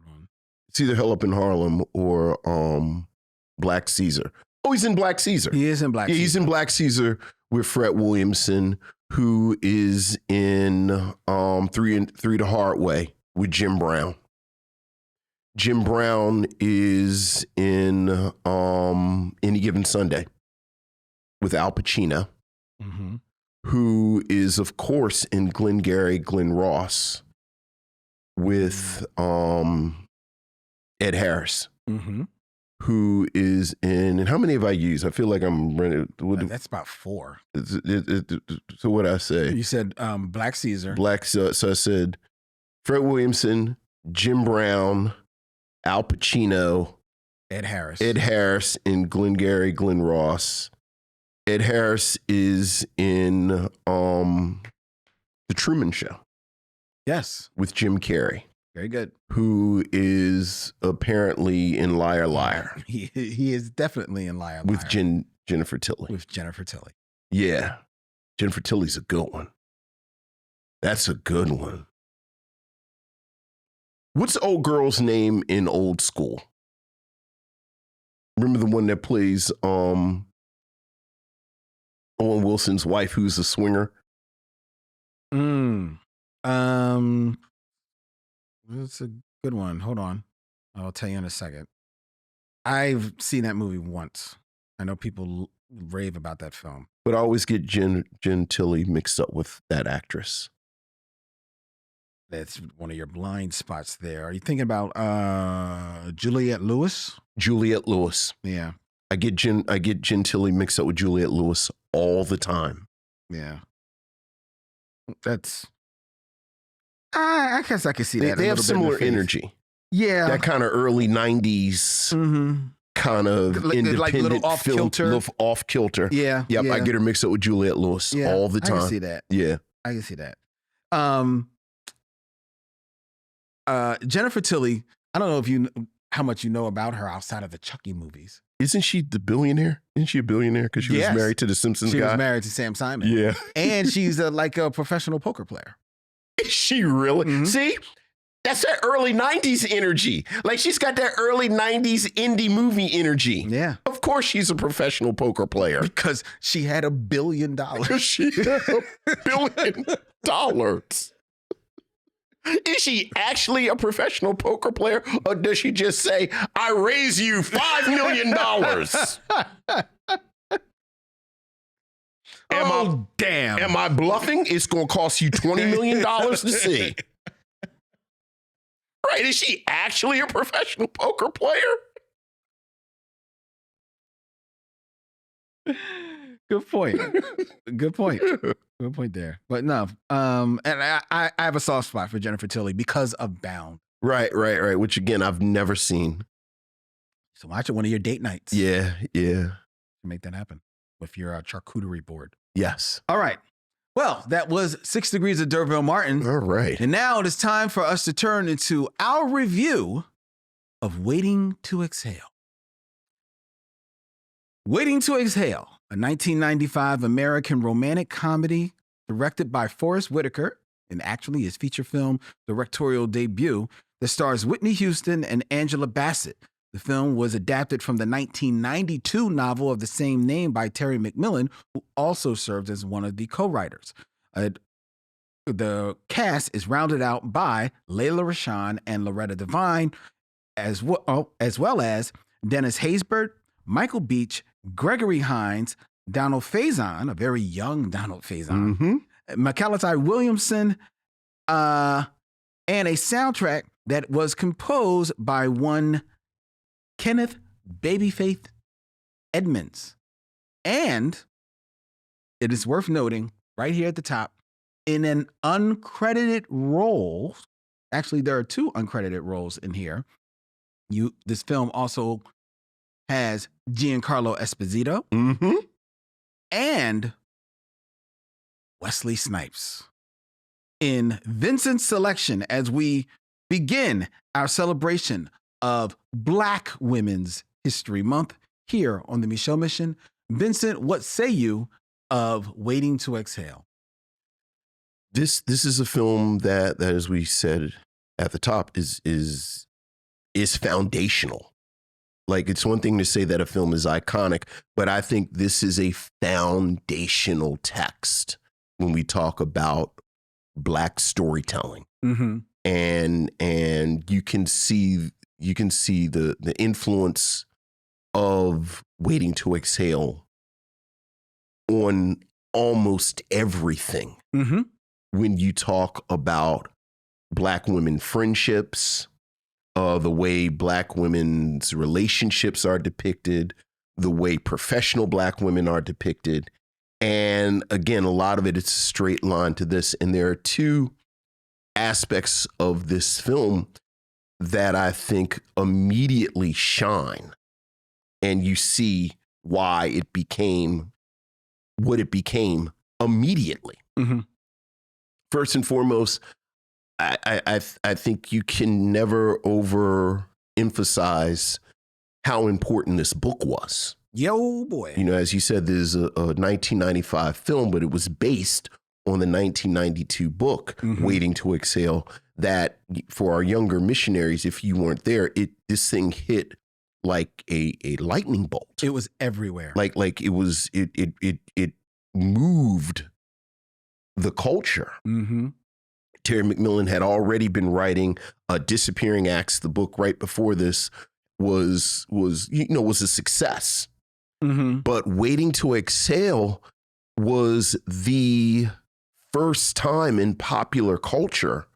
on. It's either Hell Up in Harlem or Black Caesar. Oh, he's in Black Caesar. He is in Black Caesar. He's in Black Caesar with Fred Williamson, who is in Three the Hard Way with Jim Brown. Jim Brown is in Any Given Sunday with Al Pacino, who is, of course, in Glengarry Glen Ross with Ed Harris, who is in, and how many have I used? I feel like I'm running. That's about 4. So what I say? You said Black Caesar. So I said Fred Williamson, Jim Brown, Al Pacino, Ed Harris in Glengarry Glen Ross. Ed Harris is in The Truman Show. Yes. With Jim Carrey. Very good. Who is apparently in Liar Liar. He is definitely in Liar Liar. With Jennifer Tilly. Yeah. Jennifer Tilly's a good one. That's a good one. What's the old girl's name in Old School? Remember the one that plays Owen Wilson's wife, who's a swinger? That's a good one. Hold on. I'll tell you in a second. I've seen that movie once. I know people rave about that film. But I always get Jen Tilly mixed up with that actress. That's one of your blind spots there. Are you thinking about Juliette Lewis? Juliette Lewis. Yeah. I get Jen Tilly mixed up with Juliette Lewis all the time. Yeah. That's I guess I can see that. They have similar energy. Yeah. That kind of early 90s kind of independent like little off kilter. Off kilter. Yeah. Yep. Yeah. I get her mixed up with Juliette Lewis all the time. I can see that. Yeah. I can see that. Jennifer Tilly, I don't know if you how much you know about her outside of the Chucky movies. Isn't she the billionaire? Isn't she a billionaire? Because she was married to the Simpsons guy. She was married to Sam Simon. Yeah. And she's like a professional poker player. Is she really? See? That's that early 90s energy. Like she's got that early 90s indie movie energy. Yeah. Of course she's a professional poker player. Because she had $1 billion. She had $1 billion. Is she actually a professional poker player, or does she just say, I raise you $5 million? Damn. Am I bluffing? It's going to cost you $20 million to see. Right. Is she actually a professional poker player? Good point. Good point. Good point there. But no, and I have a soft spot for Jennifer Tilly because of Bound. Right. Which again, I've never seen. So watch it one of your date nights. Yeah. Make that happen with your charcuterie board. Yes. All right. Well, that was 6 Degrees of Derville Martin. All right. And now it is time for us to turn into our review of Waiting to Exhale. Waiting to Exhale, a 1995 American romantic comedy directed by Forrest Whitaker, and actually his feature film directorial debut that stars Whitney Houston and Angela Bassett. The film was adapted from the 1992 novel of the same name by Terry McMillan, who also served as one of the co-writers. The cast is rounded out by Lela Rochon and Loretta Devine, as well as Dennis Haysbert, Michael Beach, Gregory Hines, Donald Faison, a very young Donald Faison, Mm-hmm. Macaulay Williamson, and a soundtrack that was composed by one Kenneth Babyface Edmonds. And it is worth noting right here at the top, in an uncredited role, actually there are two uncredited roles in here. This film also has Giancarlo Esposito Mm-hmm. and Wesley Snipes in Vincent's selection as we begin our celebration of Black Women's History Month here on the Micheaux Mission. Vincent, what say you of Waiting to Exhale? This is a film that as we said at the top is foundational. Like, it's one thing to say that a film is iconic, but I think this is a foundational text when we talk about Black storytelling. Mm-hmm. And you can see the influence of Waiting to Exhale on almost everything. Mm-hmm. When you talk about Black women friendships, the way Black women's relationships are depicted, the way professional Black women are depicted. And again, a lot of it is a straight line to this. And there are two aspects of this film that I think immediately shine. And you see why it became what it became immediately. Mm-hmm. First and foremost, I think you can never overemphasize how important this book was. Yo, boy. You know, as you said, there's a 1995 film, but it was based on the 1992 book, Mm-hmm. Waiting to Exhale, that for our younger missionaries, if you weren't there, this thing hit like a lightning bolt. It was everywhere. Like it moved the culture. Mm-hmm. Terry McMillan had already been writing Disappearing Acts. The book right before this was a success. Mm-hmm. But Waiting to Exhale was the first time in popular culture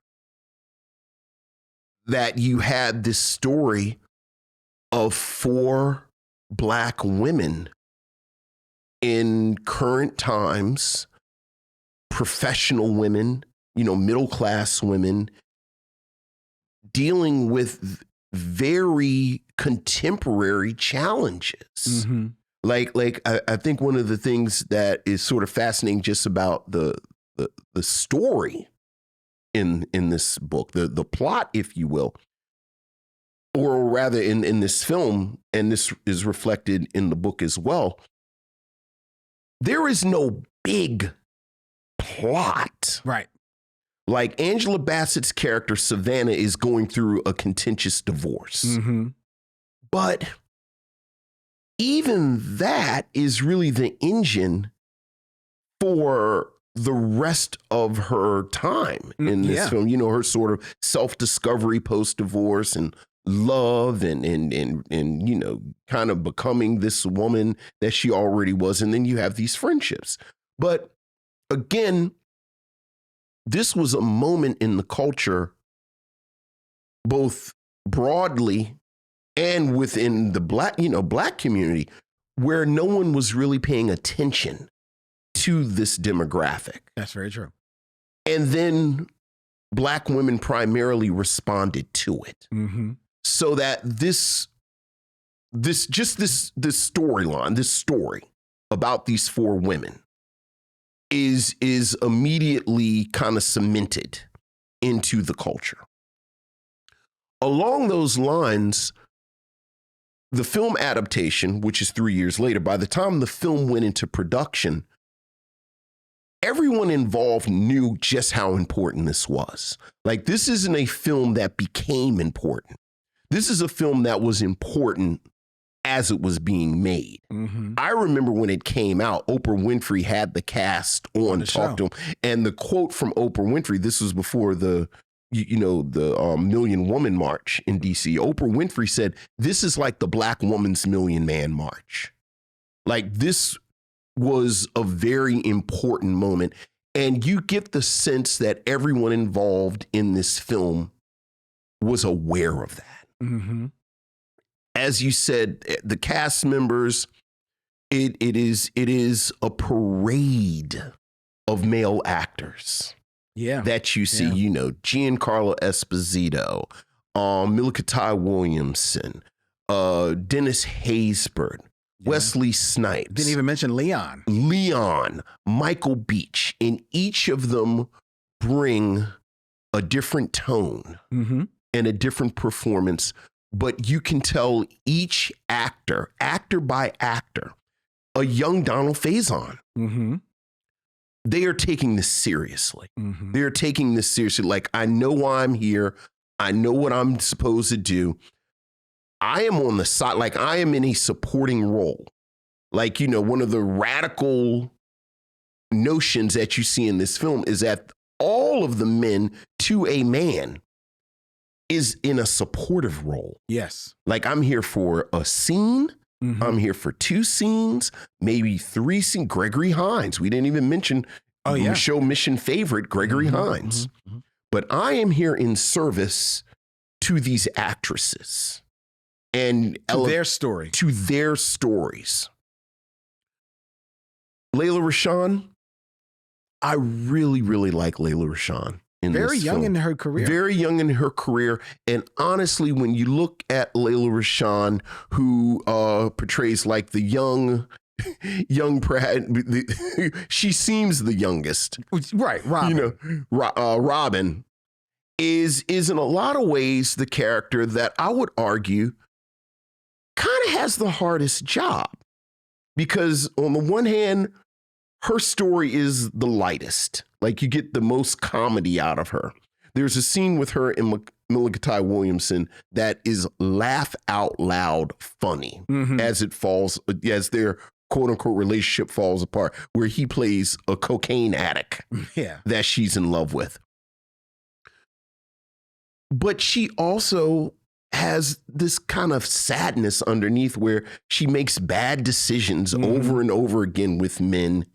that you had this story of 4 Black women in current times, professional women, middle-class women, dealing with very contemporary challenges. Mm-hmm. Like I think one of the things that is sort of fascinating just about the story in this book, the plot, if you will, or rather in this film, and this is reflected in the book as well, there is no big plot. Right. Like, Angela Bassett's character, Savannah, is going through a contentious divorce. Mm-hmm. But even that is really the engine for the rest of her time in this film. Her sort of self-discovery post-divorce and love and kind of becoming this woman that she already was. And then you have these friendships. But again, this was a moment in the culture, both broadly and within the Black community, where no one was really paying attention to this demographic. That's very true. And then Black women primarily responded to it. Mm-hmm. So that this storyline, this story about these 4 women is immediately kind of cemented into the culture. Along those lines, the film adaptation, which is 3 years later, by the time the film went into production, everyone involved knew just how important this was. Like, this isn't a film that became important. This is a film that was important as it was being made. Mm-hmm. I remember when it came out, Oprah Winfrey had the cast on to talk to him. And the quote from Oprah Winfrey, this was before the Million Woman March in DC. Oprah Winfrey said, "This is like the Black woman's Million Man March." Like, this was a very important moment. And you get the sense that everyone involved in this film was aware of that. Mm-hmm. As you said, the cast members, it is a parade of male actors. Yeah. That you see, you know, Giancarlo Esposito, Milicatai Williamson, Dennis Haysbert, Wesley Snipes. Didn't even mention Leon, Michael Beach, and each of them bring a different tone and a different performance. But you can tell each actor by actor, a young Donald Faison, they are taking this seriously. They're taking this seriously. Like, I know why I'm here. I know what I'm supposed to do. I am on the side, like I am in a supporting role. Like, you know, one of the radical notions that you see in this film is that all of the men to a man is in a supportive role. Yes. Like, I'm here for a scene. I'm here for 2 scenes, maybe 3 scenes. Gregory Hines. We didn't even mention Micheaux Mission favorite, Gregory Hines. But I am here in service to these actresses. And to their story. To their stories. Lela Rochon, I really, really like Lela Rochon. Very young in her career. Very young in her career. And honestly, when you look at Lela Rochon, who portrays like the young she seems the youngest. Right, Robin. You know, Robin is in a lot of ways the character that I would argue kind of has the hardest job. Because on the one hand, her story is the lightest. Like, you get the most comedy out of her. There's a scene with her and Milicatai Williamson that is laugh out loud funny as their quote unquote relationship falls apart, where he plays a cocaine addict that she's in love with. But she also has this kind of sadness underneath where she makes bad decisions over and over again with men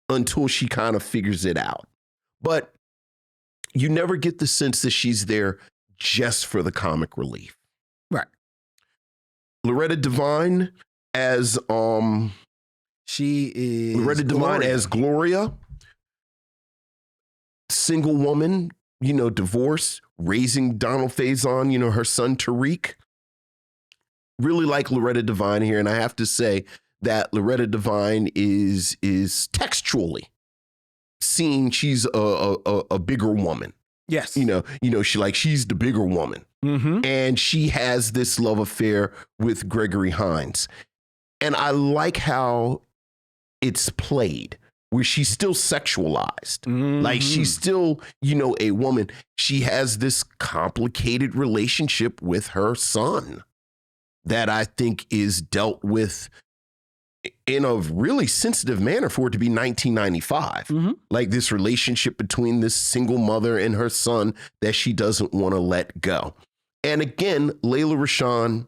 until she kind of figures it out. But you never get the sense that she's there just for the comic relief. Right. Loretta Devine as she is Loretta Devine as Gloria. Single woman, you know, divorced, raising Donald Faison, you know, her son Tariq. Really like Loretta Devine here, and I have to say that Loretta Devine is textually seen. She's a bigger woman. Yes, you know, she's the bigger woman, and she has this love affair with Gregory Hines, and I like how it's played, where she's still sexualized. Like, she's still, you know, a woman. She has this complicated relationship with her son that I think is dealt with in a really sensitive manner for it to be 1995. Like, this relationship between this single mother and her son that she doesn't want to let go. And again, Lela Rochon,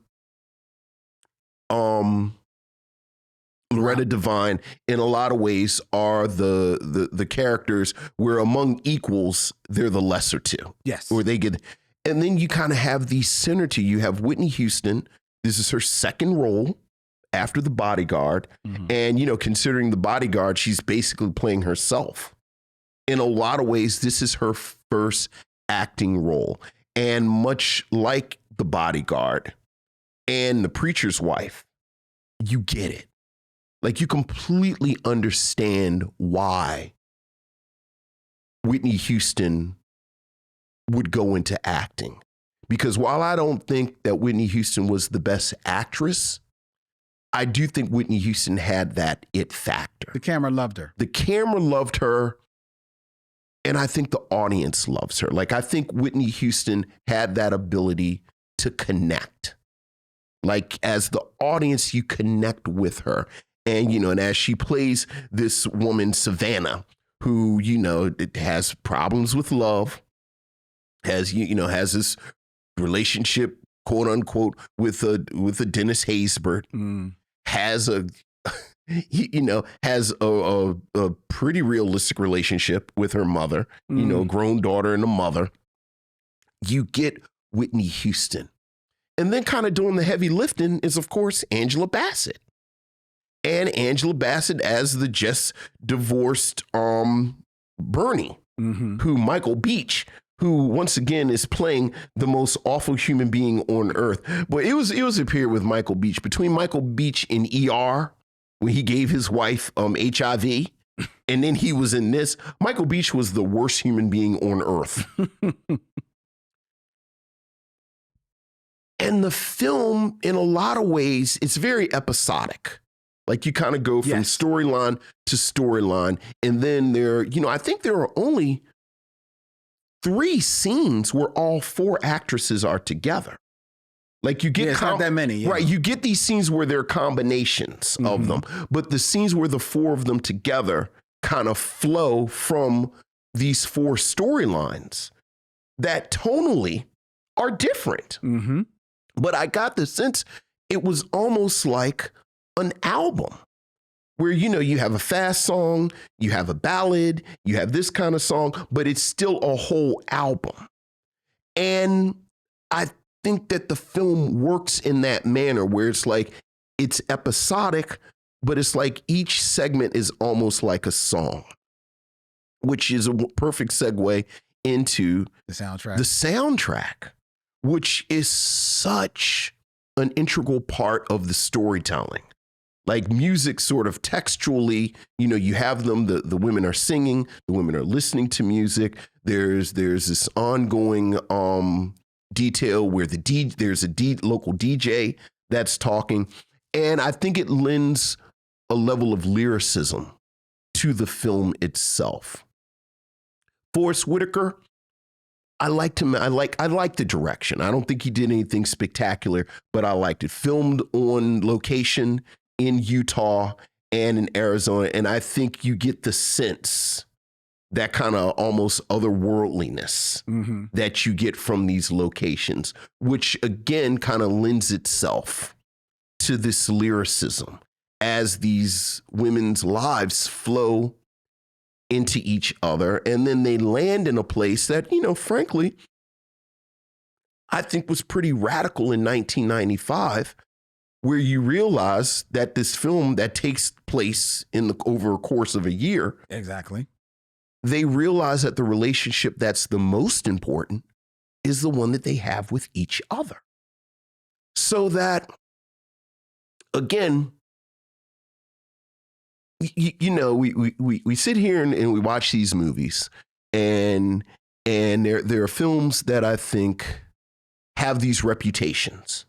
Loretta Devine, in a lot of ways, are the characters where among equals, they're the lesser two. Yes. Or they get, and then you kind of have the center two. You have Whitney Houston. This is her second role after The Bodyguard. And, you know, considering The Bodyguard, she's basically playing herself. In a lot of ways, this is her first acting role. And much like The Bodyguard and The Preacher's Wife, you get it. Like, you completely understand why Whitney Houston would go into acting. Because while I don't think that Whitney Houston was the best actress, I do think Whitney Houston had that it factor. The camera loved her. The camera loved her. And I think the audience loves her. Like, I think Whitney Houston had that ability to connect. Like, as the audience, you connect with her. And, you know, and as she plays this woman, Savannah, who, you know, has problems with love, has, you know, has this relationship, quote unquote, with a Dennis Haysbert, has a has a pretty realistic relationship with her mother, grown daughter and a mother. You get Whitney Houston. And then kind of doing the heavy lifting is, of course, Angela Bassett. And Angela Bassett as the just divorced Bernie, who Michael Beach, who once again is playing the most awful human being on earth. But it was a period with Michael Beach, between Michael Beach in ER, when he gave his wife HIV, and then he was in this. Michael Beach was the worst human being on earth. And the film, in a lot of ways, it's very episodic. Like you kind of go from storyline to storyline. And then I think there are only 3 scenes where all 4 actresses are together. Like you get not that many. Yeah. Right. You get these scenes where there are combinations of them, but the scenes where the 4 of them together kind of flow from these 4 storylines that tonally are different. But I got the sense it was almost like an album where, you have a fast song, you have a ballad, you have this kind of song, but it's still a whole album. And I think that the film works in that manner where it's like, it's episodic, but it's like each segment is almost like a song, which is a perfect segue into the soundtrack, which is such an integral part of the storytelling. Like music sort of textually, you have them, the women are singing, the women are listening to music. There's this ongoing detail where there's a local DJ that's talking. And I think it lends a level of lyricism to the film itself. Forest Whitaker, I liked him. I like the direction. I don't think he did anything spectacular, but I liked it. Filmed on location in Utah and in Arizona. And I think you get the sense, that kind of almost otherworldliness that you get from these locations, which again kind of lends itself to this lyricism as these women's lives flow into each other. And then they land in a place that, frankly, I think was pretty radical in 1995, where you realize that this film that takes place over a course of a year. Exactly. They realize that the relationship that's the most important is the one that they have with each other. So that, again, we sit here and we watch these movies, and there are films that I think have these reputations.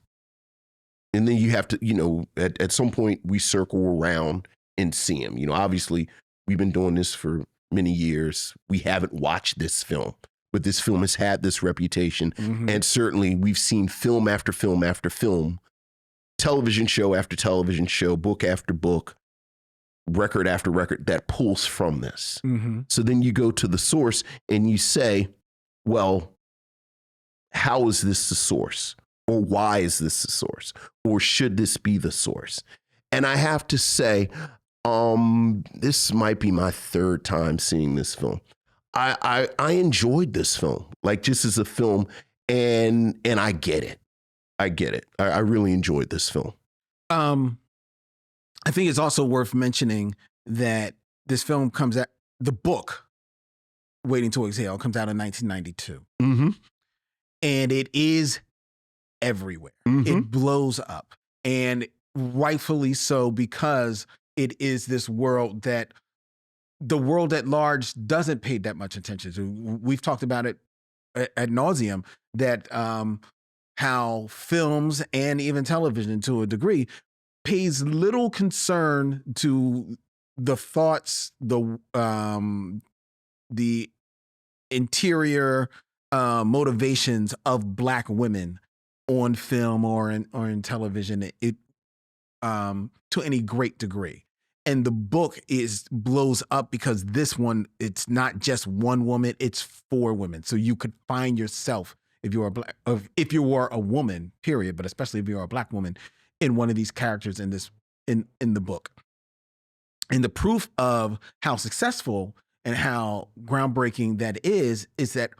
And then you have to, at some point we circle around and see them. Obviously we've been doing this for many years. We haven't watched this film, but this film has had this reputation. And certainly we've seen film after film after film, television show after television show, book after book, record after record that pulls from this. So then you go to the source and you say, well, how is this the source? Or why is this the source? Or should this be the source? And I have to say, this might be my 3rd time seeing this film. I enjoyed this film, like just as a film, and I get it. I really enjoyed this film. I think it's also worth mentioning that this film the book, Waiting to Exhale, comes out in 1992. And it is everywhere. It blows up. And rightfully so, because it is this world that the world at large doesn't pay that much attention to. We've talked about it ad nauseum, that how films and even television to a degree pays little concern to the thoughts, the interior motivations of Black women on film or in television, to any great degree. And the book blows up because this one, it's not just one woman, it's 4 women. So you could find yourself, if you were a woman, period, but especially if you're a Black woman, in one of these characters in the book. And the proof of how successful and how groundbreaking that is that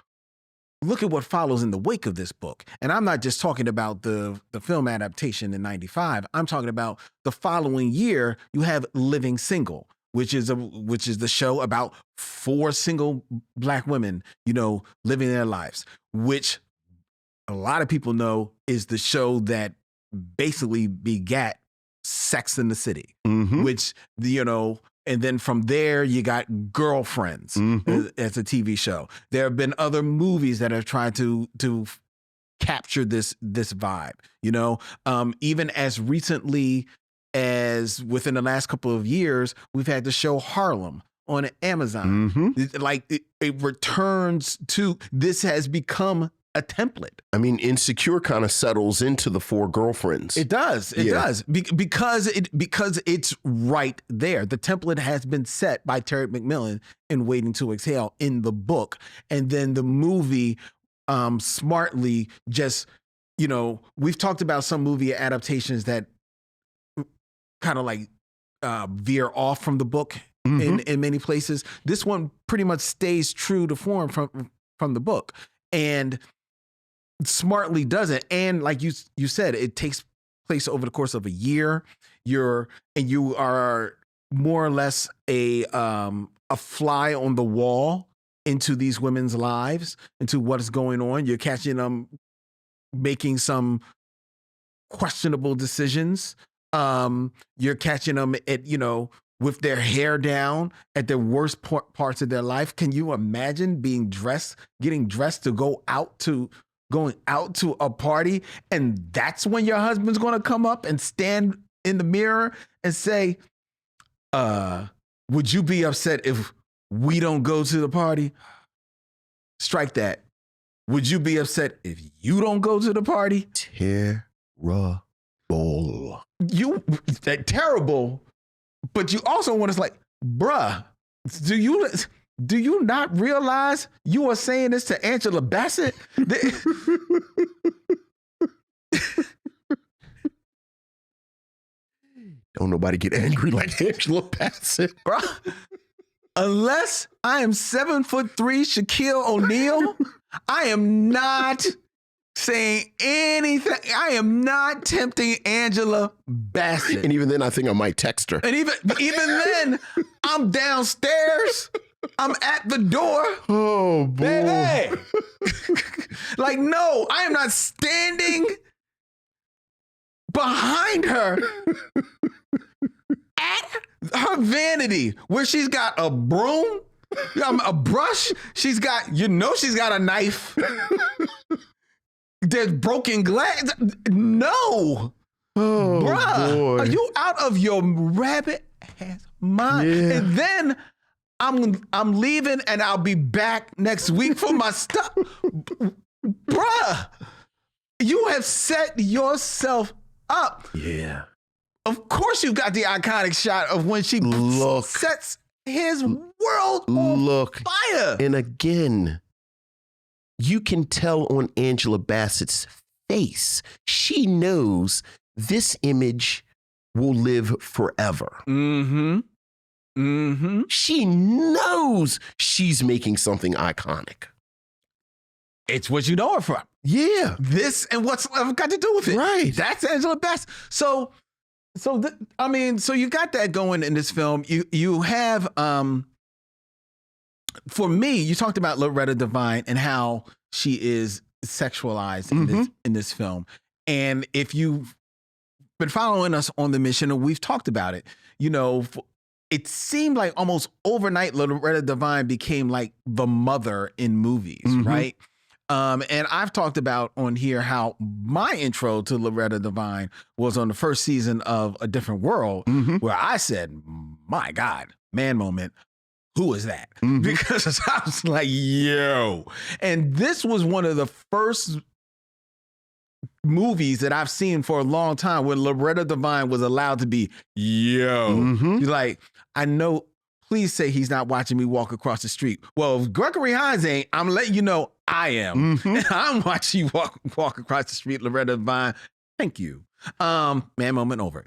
look at what follows in the wake of this book. And I'm not just talking about the film adaptation in 95. I'm talking about the following year, you have Living Single, which is the show about 4 single Black women, living their lives, which a lot of people know is the show that basically begat Sex in the City, which, and then from there, you got Girlfriends as a TV show. There have been other movies that have tried to capture this vibe. Even as recently as within the last couple of years, we've had the show Harlem on Amazon. It returns to, this has become a template. I mean, Insecure kind of settles into the 4 girlfriends. It does. It does. Because it's right there. The template has been set by Terry McMillan in Waiting to Exhale in the book. And then the movie smartly just, we've talked about some movie adaptations that kind of like veer off from the book in many places. This one pretty much stays true to form from the book. And smartly does it. And like you said, it takes place over the course of a year. You are more or less a fly on the wall into these women's lives, into what is going on. You're catching them making some questionable decisions. You're catching them at, with their hair down at the worst parts of their life. Can you imagine getting dressed to going out to a party, and that's when your husband's going to come up and stand in the mirror and say, would you be upset if we don't go to the party? Strike that. Would you be upset if you don't go to the party? Terrible. Terrible. But you also want to like, bruh, do you not realize you are saying this to Angela Bassett? Don't nobody get angry like Angela Bassett, bro. Unless I am 7'3" Shaquille O'Neal, I am not saying anything. I am not tempting Angela Bassett. And even then, I think I might text her. And even then, I'm downstairs. I'm at the door. Oh, boy. Baby. Like, no, I am not standing behind her at her vanity where she's got a broom, a brush. She's got a knife. There's broken glass. No. Oh, bruh, boy. Are you out of your rabbit ass mind? Yeah. And then I'm leaving and I'll be back next week for my stuff. Bruh, you have set yourself up. Yeah. Of course you got the iconic shot of when she sets his world on fire. And again, you can tell on Angela Bassett's face, she knows this image will live forever. She knows she's making something iconic. It's what you know her from. Yeah. This and what's got to do with it. Right. That's Angela Bassett. So you got that going in this film. You have, for me, you talked about Loretta Devine and how she is sexualized in this film. And if you've been following us on the mission, and we've talked about it, it seemed like almost overnight Loretta Devine became like the mother in movies, right? And I've talked about on here how my intro to Loretta Devine was on the first season of A Different World, where I said, my God, man moment, who is that? Because I was like, yo. And this was one of the first movies that I've seen for a long time when Loretta Devine was allowed to be, yo. He's like, I know, please say he's not watching me walk across the street. Well, if Gregory Hines ain't, I'm letting you know I am. And I'm watching you walk across the street, Loretta Devine. Thank you. Man moment over.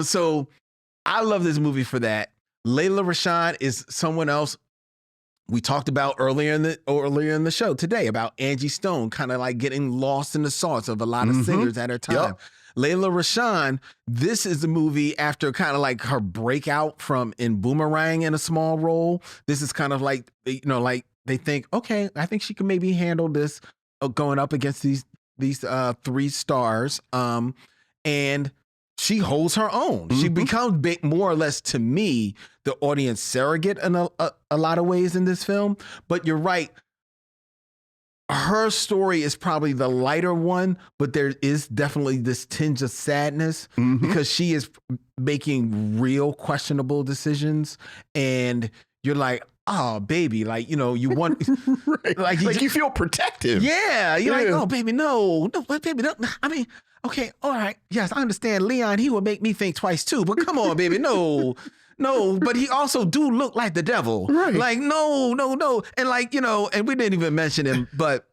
So I love this movie for that. Lela Rochon is someone else we talked about earlier in the show today about Angie Stone kind of like getting lost in the sauce of a lot of singers at her time. Yep. Lela Rochon, this is the movie after kind of like her breakout from in Boomerang in a small role. This is kind of like, you know, like they think, okay, I think she can maybe handle this going up against these 3 stars. And she holds her own. She becomes more or less, to me, the audience surrogate in a lot of ways in this film. But you're right. Her story is probably the lighter one, but there is definitely this tinge of sadness because she is making real questionable decisions. And you're like, oh, baby, like, you know, you want... right. Like you feel protective. Yeah. You're like, oh, baby, no, baby, no. I mean... Okay, all right. Yes, I understand. Leon, he would make me think twice too. But come on, baby, no. But he also do look like the devil. Right. Like, no. And like, you know, and we didn't even mention him, but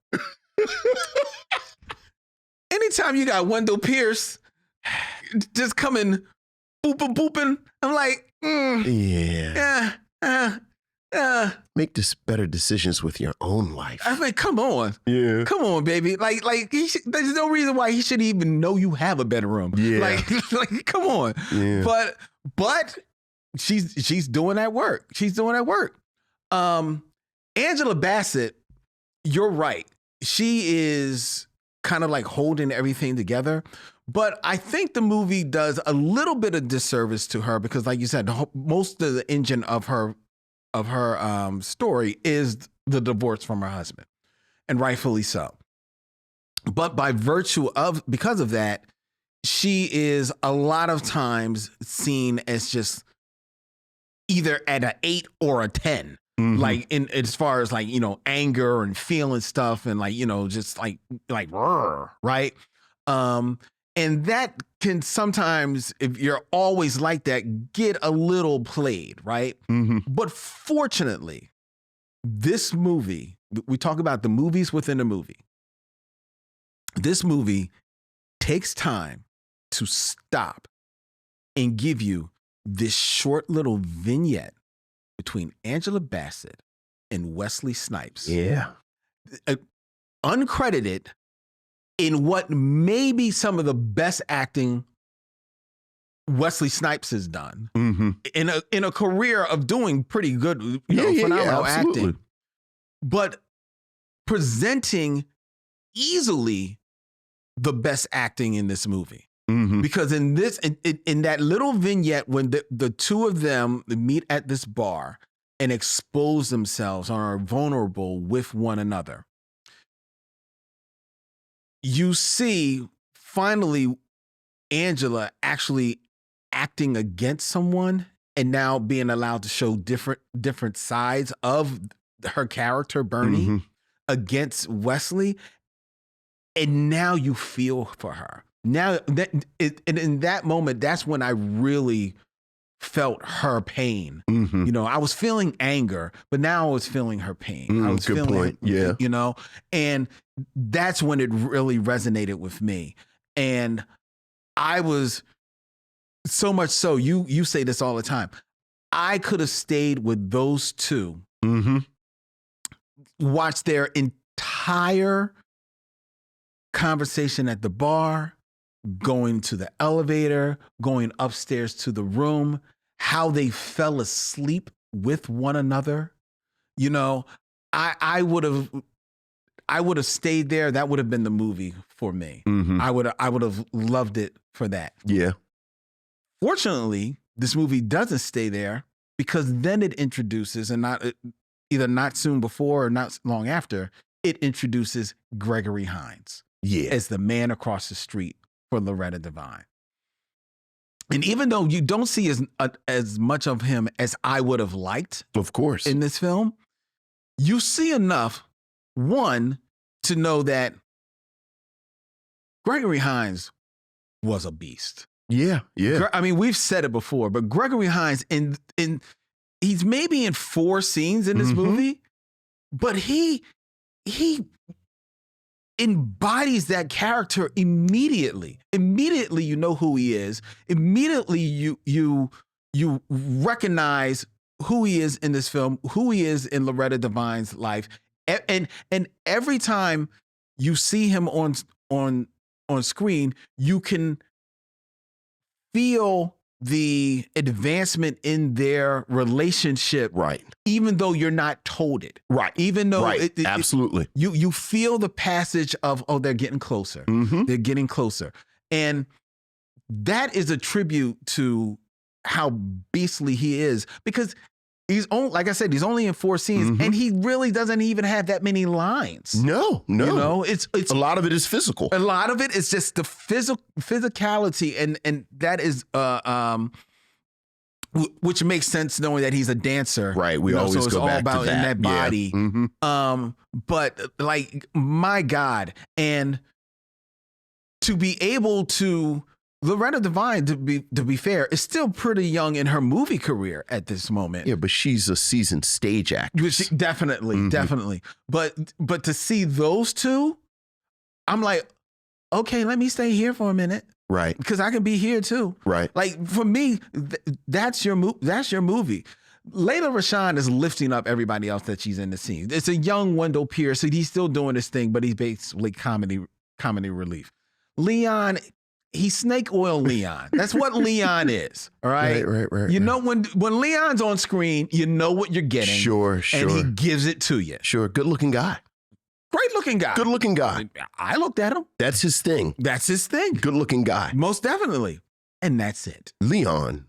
anytime you got Wendell Pierce just coming booping, I'm like, make better decisions with your own life. I mean, come on. Yeah. Come on, baby. Like there's no reason why he should even know you have a bedroom. Yeah. Like come on. Yeah. But she's doing that work. She's doing that work. Angela Bassett, you're right. She is kind of like holding everything together. But I think the movie does a little bit of disservice to her because, like you said, most of the engine of her story is the divorce from her husband, and rightfully so. But because of that, she is a lot of times seen as just either at an 8 or a 10, like as far as like, you know, anger and feeling stuff and like, you know, just like right. And that can sometimes, if you're always like that, get a little played, right? But fortunately, this movie, we talk about the movies within a movie. This movie takes time to stop and give you this short little vignette between Angela Bassett and Wesley Snipes. Yeah. Uncredited, in what may be some of the best acting Wesley Snipes has done in a career of doing pretty good, phenomenal acting, but presenting easily the best acting in this movie. Because in that little vignette, when the two of them meet at this bar and expose themselves and are vulnerable with one another, you see finally Angela actually acting against someone and now being allowed to show different sides of her character, Bernie, against Wesley. And now you feel for her. Now and in that moment, that's when I really felt her pain. You know, I was feeling anger, but now I was feeling her pain. I was good point. Yeah. You know, and that's when it really resonated with me. And I was so much so, you say this all the time. I could have stayed with those two, watched their entire conversation at the bar, going to the elevator, going upstairs to the room, how they fell asleep with one another. You know, I would have stayed there. That would have been the movie for me. I would have loved it for that. Yeah. Fortunately, this movie doesn't stay there because then it introduces, and not soon before or not long after, it introduces Gregory Hines as the man across the street for Loretta Devine. And even though you don't see as much of him as I would have liked, of course, in this film, you see enough, one, to know that Gregory Hines was a beast. Yeah. I mean, we've said it before, but Gregory Hines, he's maybe in 4 scenes in this movie, but he embodies that character immediately. Immediately, you know who he is. Immediately, you you recognize who he is in this film, who he is in Loretta Devine's life, and every time you see him on screen, you can feel the advancement in their relationship, right? Even though you're not told it, right? Even though absolutely, you feel the passage of, oh, they're getting closer, they're getting closer, and that is a tribute to how beastly he is, because he's only, like I said, he's only in 4 scenes, and he really doesn't even have that many lines. No. You know, it's a lot of it is physical. A lot of it is just the physicality, and that is which makes sense knowing that he's a dancer. Right. We always so go back about to that. In that body. Yeah. But like, my God, and to be able to. Loretta Devine, to be fair, is still pretty young in her movie career at this moment. Yeah, but she's a seasoned stage actress. Definitely. But to see those two, I'm like, okay, let me stay here for a minute, right? Because I can be here too, right? Like, for me, that's your movie. Lela Rochon is lifting up everybody else that she's in the scene. It's a young Wendell Pierce, so he's still doing his thing, but he's basically comedy relief. Leon. He's snake oil Leon. That's what Leon is. All right. Right. You know, when Leon's on screen, you know what you're getting. Sure. And he gives it to you. Sure. Good looking guy. Great looking guy. Good looking guy. I looked at him. That's his thing. Good looking guy. Most definitely. And that's it. Leon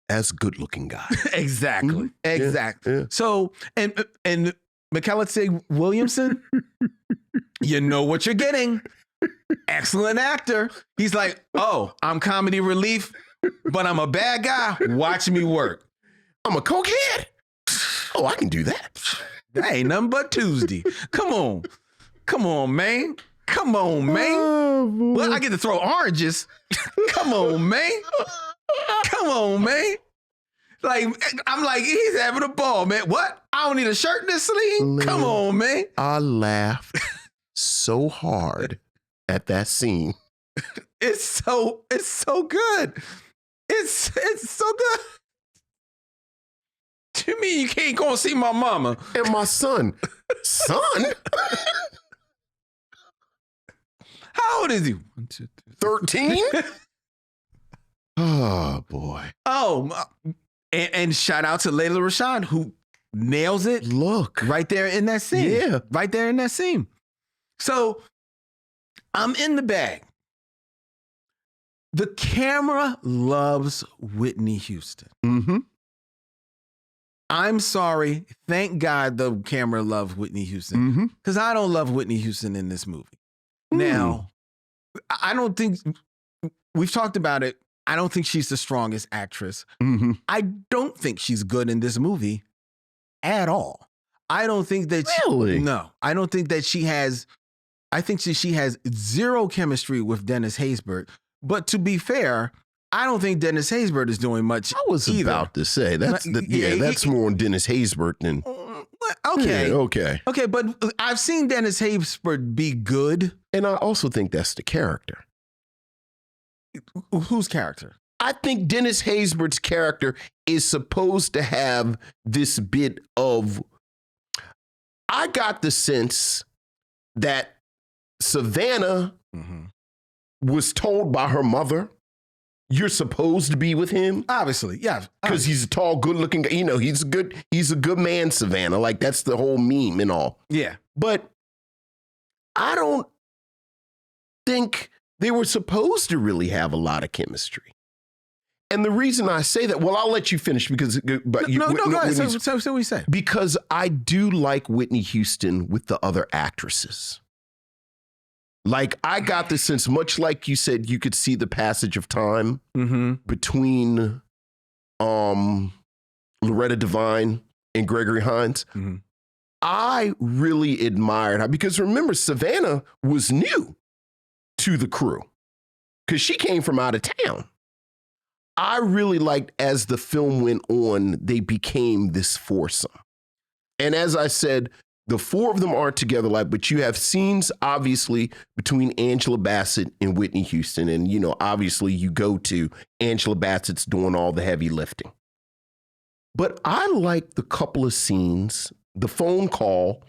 as good looking guy. Exactly. Exactly. Yeah. So, and Micheaux Williamson, you know what you're getting. Excellent actor. He's like, oh, I'm comedy relief, but I'm a bad guy. Watch me work. I'm a cokehead. Oh, I can do that. That ain't nothing but Tuesday. Come on, man. Well, I get to throw oranges. Come on, man. Like, I'm like, he's having a ball, man. What? I don't need a shirt in this sleeve? Come on, man. I laughed so hard at that scene. It's so good. It's so good. To me, you can't go and see my mama. And my son. Son? How old is he? 1, 2, 3, 13? Oh, boy. Oh, and shout out to Lela Rochon, who nails it. Look. Right there in that scene. Yeah. Right there in that scene. So, I'm in the bag. The camera loves Whitney Houston. I'm sorry. Thank God the camera loved Whitney Houston. Because I don't love Whitney Houston in this movie. Now, I don't think, we've talked about it, I don't think she's the strongest actress. I don't think she's good in this movie at all. I don't think that I don't think that she has, I think she has zero chemistry with Dennis Haysbert. But to be fair, I don't think Dennis Haysbert is doing much. I was about to say that's more on Dennis Haysbert than. Okay, but I've seen Dennis Haysbert be good, and I also think that's the character. Whose character? I think Dennis Haysbert's character is supposed to have this bit of. I got the sense that Savannah was told by her mother, "You're supposed to be with him." Obviously, yeah, because he's a tall, good-looking guy. You know, he's a good man, Savannah. Like, that's the whole meme and all. Yeah, but I don't think they were supposed to really have a lot of chemistry. And the reason I say that, well, I'll let you finish because. But go ahead. So what we say? Because I do like Whitney Houston with the other actresses. Like, I got the sense, much like you said, you could see the passage of time between Loretta Devine and Gregory Hines. I really admired her because remember, Savannah was new to the crew because she came from out of town. I really liked as the film went on, they became this foursome. And as I said, the four of them aren't together, but you have scenes, obviously, between Angela Bassett and Whitney Houston. And, you know, obviously you go to Angela Bassett's doing all the heavy lifting. But I like the couple of scenes, the phone call,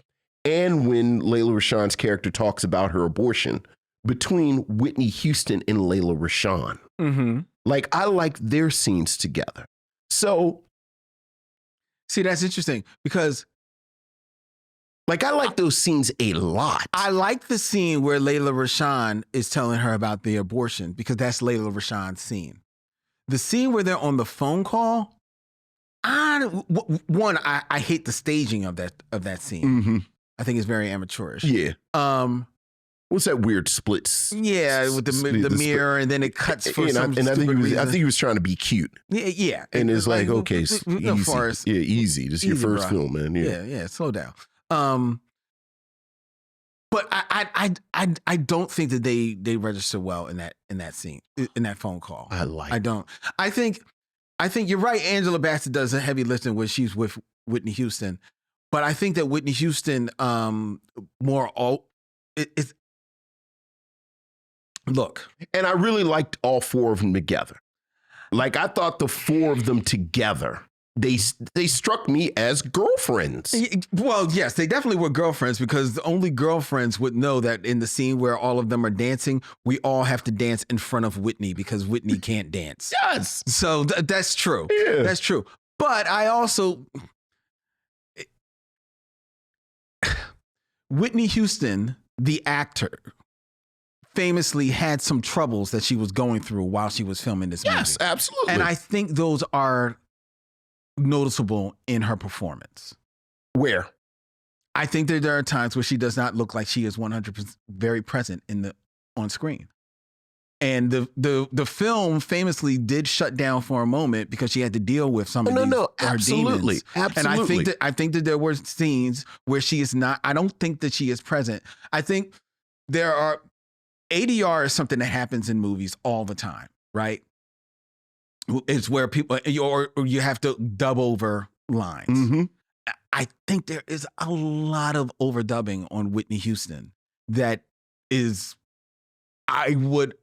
and when Lela Rochon's character talks about her abortion between Whitney Houston and Lela Rochon. Mm-hmm. Like, I like their scenes together. So, see, that's interesting because, like, I like those scenes a lot. I like the scene where Lela Rochon is telling her about the abortion because that's Lela Rochon's scene. The scene where they're on the phone call, I hate the staging of that scene. Mm-hmm. I think it's very amateurish. Yeah. What's that weird split? Yeah, with the mirror, and then it cuts for some and I think reason. I think he was trying to be cute. Yeah. And it's like okay, easy. Forrest, yeah, easy. This is your first bro. film, man. Yeah. Slow down. But I don't think that they register well in that scene, in that phone call. I don't. I think you're right. Angela Bassett does a heavy lifting when she's with Whitney Houston, but I think that Whitney Houston look. And I really liked all four of them together. Like, I thought the four of them together, they struck me as girlfriends. Well, yes, they definitely were girlfriends because only girlfriends would know that in the scene where all of them are dancing, we all have to dance in front of Whitney because Whitney can't dance. Yes. So that's true. Yeah. That's true. But I also... Whitney Houston, the actor, famously had some troubles that she was going through while she was filming this movie. Yes, absolutely. And I think those are noticeable in her performance. Where? I think that there are times where she does not look like she is 100% very present on screen. And the film famously did shut down for a moment because she had to deal with some of her absolutely. demons. Absolutely. And I think that there were scenes where she is not. I don't think that she is present. I think there are ADR is something that happens in movies all the time, right? It's where people or you have to dub over lines. Mm-hmm. I think there is a lot of overdubbing on Whitney Houston that is. I would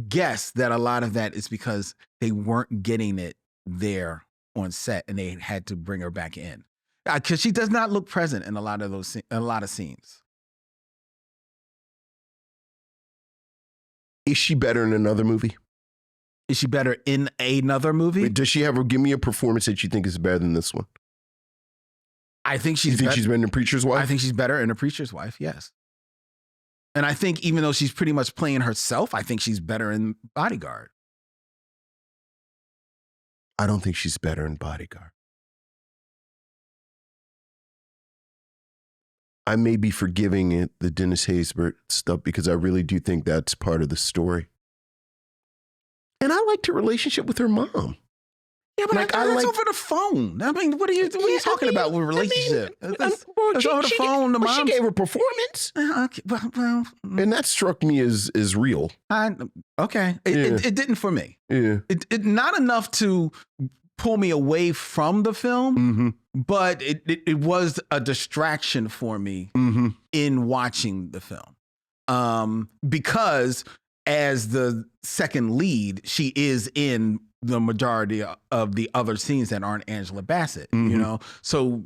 guess that a lot of that is because they weren't getting it there on set and they had to bring her back in because she does not look present in a lot of scenes. Is she better in another movie? Is she better in another movie? Wait, does she give me a performance that you think is better than this one? I think she's. You think she's better in Preacher's Wife? I think she's better in A Preacher's Wife. Yes. And I think even though she's pretty much playing herself, I think she's better in Bodyguard. I don't think she's better in Bodyguard. I may be forgiving it, the Dennis Haysbert stuff, because I really do think that's part of the story. And I liked her relationship with her mom. Yeah, but that's over the phone. I mean, what are you talking about with relationship? That's over the phone. The mom, she gave her performance. Okay, well, and that struck me as real. Okay, it didn't for me. Yeah, it not enough to pull me away from the film, but it was a distraction for me in watching the film, because as the second lead, she is in the majority of the other scenes that aren't Angela Bassett, you know? So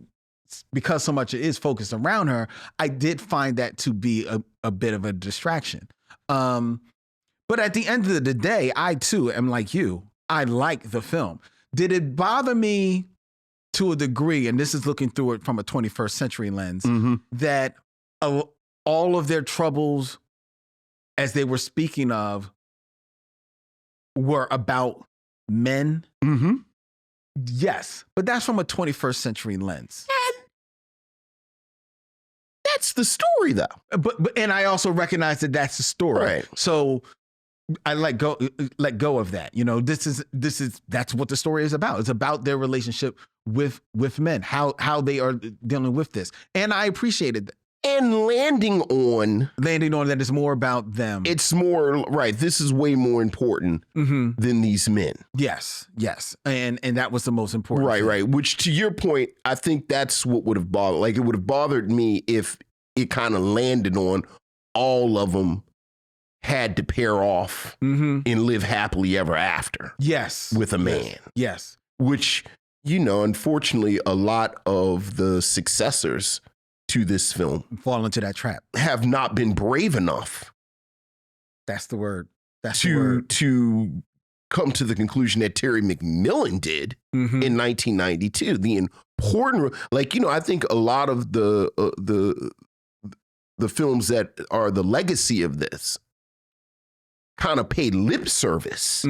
because so much is focused around her, I did find that to be a bit of a distraction. But at the end of the day, I too am like you. I like the film. Did it bother me to a degree, and this is looking through it from a 21st century lens, that all of their troubles, as they were speaking of, were about men? Yes, but that's from a 21st century lens. And that's the story, though. But and I also recognize that that's the story. Right. So I let go of that. You know, that's what the story is about. It's about their relationship with men, how they are dealing with this, and I appreciated that. And landing on that it's more about them. It's more, right, this is way more important than these men. Yes. And that was the most important thing. Right. Which, to your point, I think that's what would have bothered. Like, it would have bothered me if it kind of landed on all of them had to pair off and live happily ever after. Yes. With a man. Yes. which, you know, unfortunately, a lot of the successors to this film fall into that trap, have not been brave enough. That's the word. To come to the conclusion that Terry McMillan did in 1992. The important, like, you know, I think a lot of the films that are the legacy of this kind of paid lip service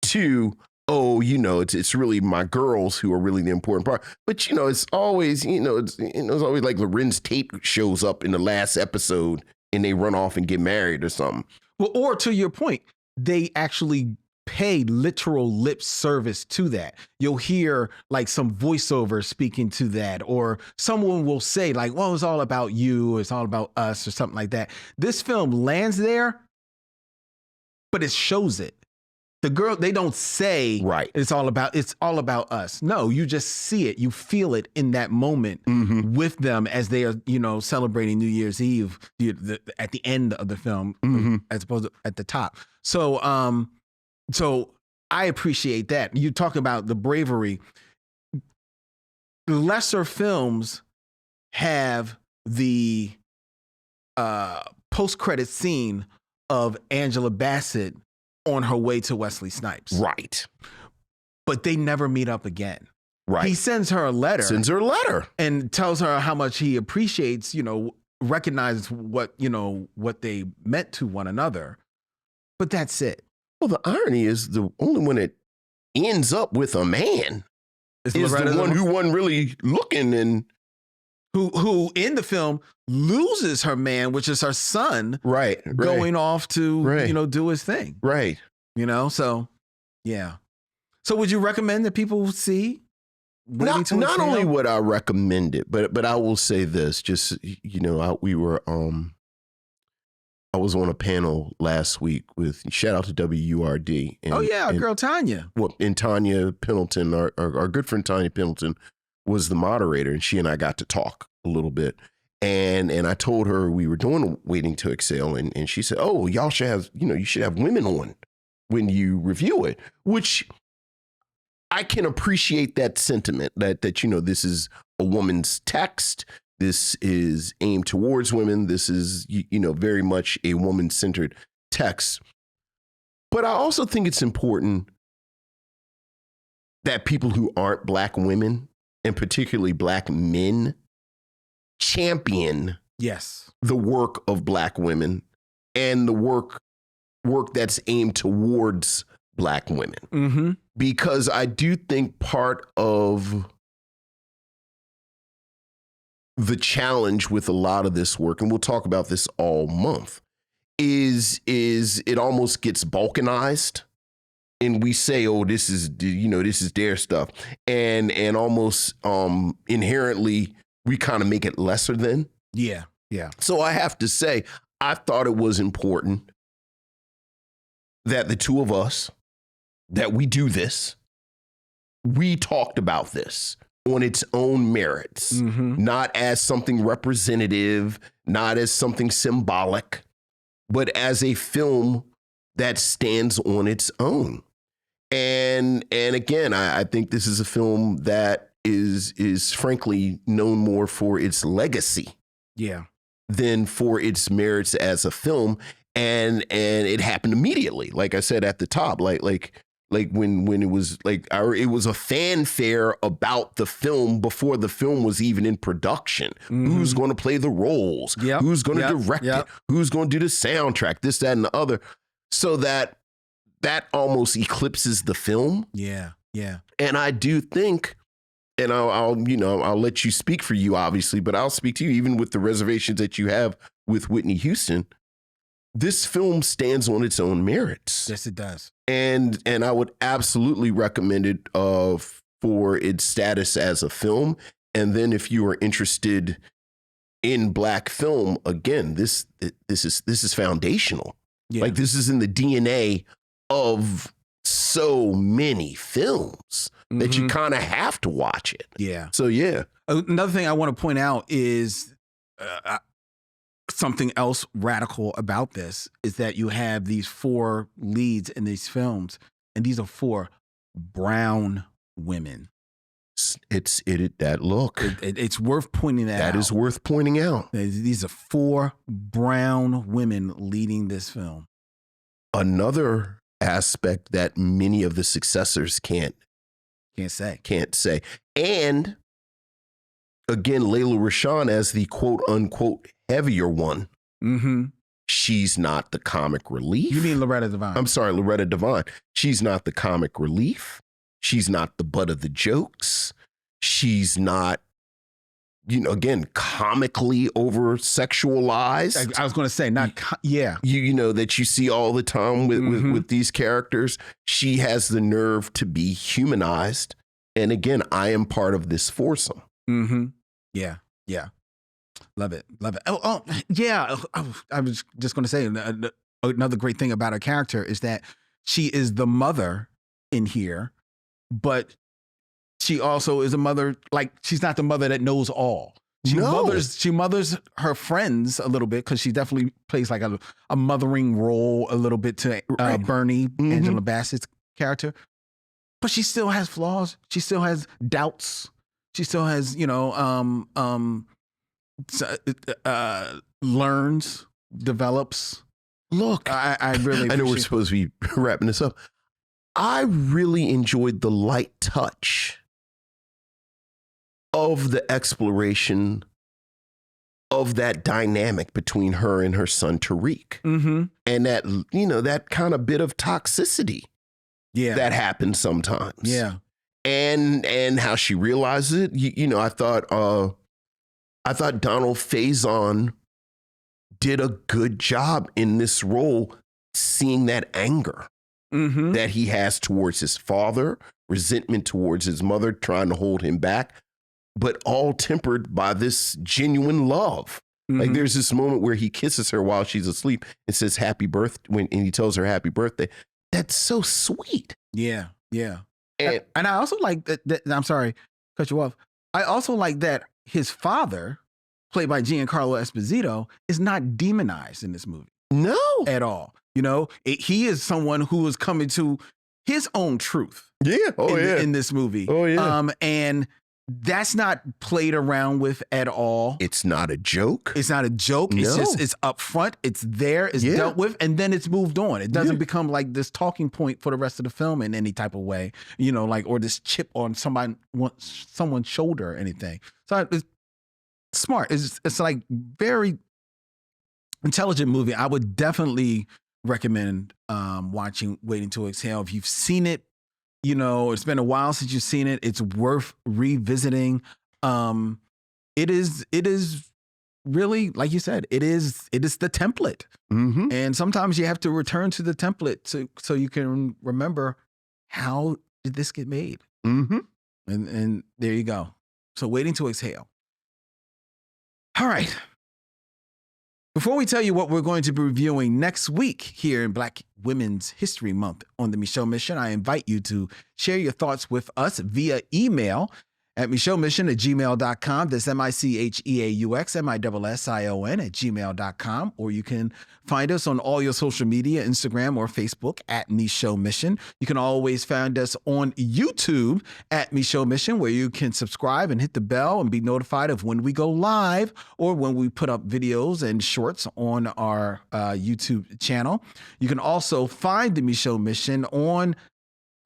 to, oh, you know, it's really my girls who are really the important part. But, you know, it's always, it's always like Lorenz Tate shows up in the last episode and they run off and get married or something. Well, or to your point, they actually pay literal lip service to that. You'll hear like some voiceover speaking to that, or someone will say like, well, it's all about you, it's all about us, or something like that. This film lands there, but it shows it. The girl, they don't say right. It's all about us. No, you just see it. You feel it in that moment with them as they are, you know, celebrating New Year's Eve at the end of the film, as opposed to at the top. So, so I appreciate that. You talk about the bravery. Lesser films have the post-credit scene of Angela Bassett on her way to Wesley Snipes. Right. But they never meet up again. Right. He sends her a letter. And tells her how much he appreciates, you know, recognizes what they meant to one another. But that's it. Well, the irony is the only one that ends up with a man is Loretta, the one who wasn't really looking and who in the film loses her man, which is her son, going off to, you know, do his thing. Right. You know, so yeah. So would you recommend that people see? Not only would I recommend it, but I will say this, just, you know, I was on a panel last week with, shout out to WURD. And, our girl Tanya. Well, and Tanya Pendleton, our good friend Tanya Pendleton, was the moderator, and she and I got to talk a little bit. And I told her we were doing Waiting to Exhale, and she said, oh, y'all should have, you know, you should have women on when you review it, which I can appreciate that sentiment that, you know, this is a woman's text. This is aimed towards women. This is, you know, very much a woman-centered text. But I also think it's important that people who aren't Black women, and particularly Black men, champion the work of Black women and the work that's aimed towards Black women. Because I do think part of the challenge with a lot of this work, and we'll talk about this all month, is it almost gets balkanized. And we say, oh, this is their stuff. And almost inherently, we kind of make it lesser than. Yeah. So I have to say, I thought it was important that the two of us, that we do this, we talked about this on its own merits, not as something representative, not as something symbolic, but as a film that stands on its own. And again, I think this is a film that is frankly known more for its legacy, than for its merits as a film. And it happened immediately, like I said at the top, like when it was like it was a fanfare about the film before the film was even in production. Who's going to play the roles? Who's going to direct it? Who's going to do the soundtrack? This, that, and the other. So that almost eclipses the film. Yeah. And I do think, and I'll let you speak for you, obviously, but I'll speak to you, even with the reservations that you have with Whitney Houston. This film stands on its own merits. Yes, it does. And I would absolutely recommend it for its status as a film. And then if you are interested in Black film, again, this is foundational. Like, this is in the DNA of so many films that you kind of have to watch it. Yeah. So, yeah. Another thing I want to point out is something else radical about this is that you have these 4 leads in these films, and these are 4 brown women. It's worth pointing that out. That is worth pointing out. These are 4 brown women leading this film. Another aspect that many of the successors can't say. And again, Lela Rochon as the quote unquote heavier one. Mm-hmm. She's not the comic relief. You mean Loretta Devine? I'm sorry, Loretta Devine. She's not the comic relief. She's not the butt of the jokes. She's not, again, comically over sexualized. I was going to say, You know, that you see all the time with these characters. She has the nerve to be humanized. And again, I am part of this foursome. Mm-hmm. Yeah. Love it. Oh, yeah. I was just going to say another great thing about her character is that she is the mother in here, but she also is a mother, like she's not the mother that knows all. She mothers her friends a little bit because she definitely plays like a mothering role a little bit to Bernie, Angela Bassett's character. But she still has flaws. She still has doubts. She still has, learns, develops. Look, I know we're supposed to be wrapping this up. I really enjoyed the light touch of the exploration of that dynamic between her and her son Tariq, and that that kind of bit of toxicity, that happens sometimes, and how she realizes it. I thought Donald Faison did a good job in this role, seeing that anger that he has towards his father, resentment towards his mother, trying to hold him back, but all tempered by this genuine love. Like there's this moment where he kisses her while she's asleep and says happy birthday, and he tells her happy birthday. That's so sweet. Yeah. And I also like that, I'm sorry, cut you off. I also like that his father, played by Giancarlo Esposito, is not demonized in this movie. No. At all. He is someone who is coming to his own truth. Yeah. In this movie. Oh, yeah. And that's not played around with at all. It's not a joke. No. It's up front. It's there. It's dealt with. And then it's moved on. It doesn't become like this talking point for the rest of the film in any type of way, or this chip on someone's shoulder or anything. So it's smart. It's like very intelligent movie. I would definitely recommend watching Waiting to Exhale. If you've seen it, it's been a while since you've seen it. It's worth revisiting. It is really, like you said, it is the template. And sometimes you have to return to the template so you can remember, how did this get made? And there you go. So Waiting to Exhale. All right. Before we tell you what we're going to be reviewing next week here in Black Women's History Month on the Micheaux Mission, I invite you to share your thoughts with us via email at micheauxmission@gmail.com. That's MICHEAUXMISSION@gmail.com. Or you can find us on all your social media, Instagram or Facebook at Micheaux Mission. You can always find us on YouTube at Micheaux Mission, where you can subscribe and hit the bell and be notified of when we go live or when we put up videos and shorts on our YouTube channel. You can also find the Micheaux Mission on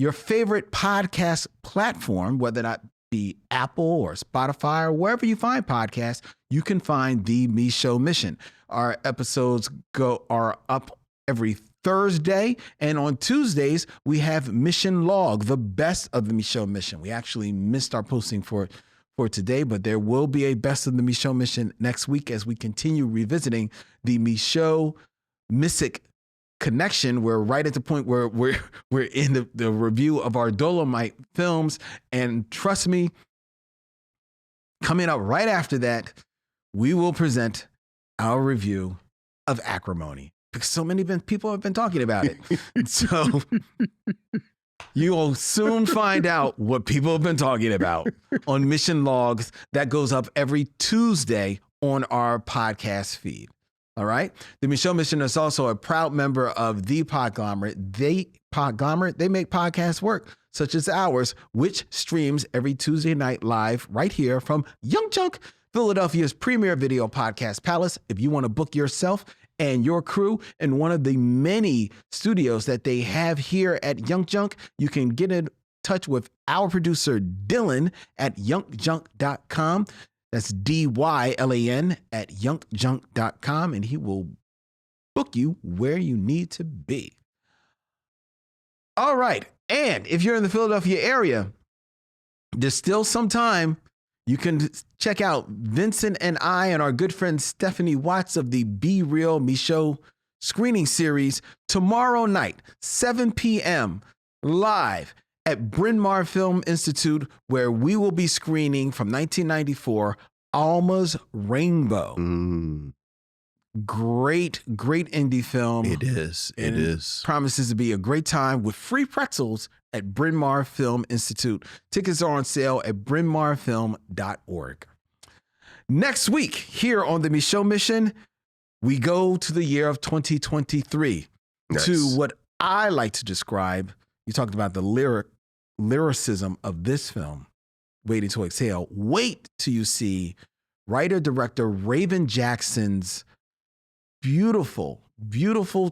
your favorite podcast platform, whether that be Apple or Spotify or wherever you find podcasts. You can find the Micheaux Mission. Our episodes are up every Thursday, and on Tuesdays we have Mission Log, the best of the Micheaux Mission. We actually missed our posting for today, but there will be a best of the Micheaux Mission next week as we continue revisiting the Micheaux Mystic connection. We're right at the point where we're in the review of our Dolomite films, and trust me, coming up right after that, we will present our review of Acrimony, because so many people have been talking about it. So you will soon find out what people have been talking about on Mission Logs. That goes up every Tuesday on our podcast feed. All right. The Micheaux Mission is also a proud member of The Podglomerate. They make podcasts work. such as ours, which streams every Tuesday night live right here from Young Junk, Philadelphia's premier video podcast palace. If you want to book yourself and your crew in one of the many studios that they have here at Young Junk, you can get in touch with our producer Dylan at youngjunk.com. That's DYLAN at youngjunk.com, and he will book you where you need to be. All right. And if you're in the Philadelphia area, there's still some time. You can check out Vincent and I and our good friend Stephanie Watts of the Be Real Micheaux screening series tomorrow night, 7 p.m. live at Bryn Mawr Film Institute, where we will be screening from 1994, Alma's Rainbow. Great indie film. It is. It is. Promises to be a great time with free pretzels at Bryn Mawr Film Institute. Tickets are on sale at brynmarfilm.org. Next week, here on the Micheaux Mission, we go to the year of 2023 to what I like to describe. You talked about the lyricism of this film, Waiting to Exhale. Wait till you see writer-director Raven Jackson's beautiful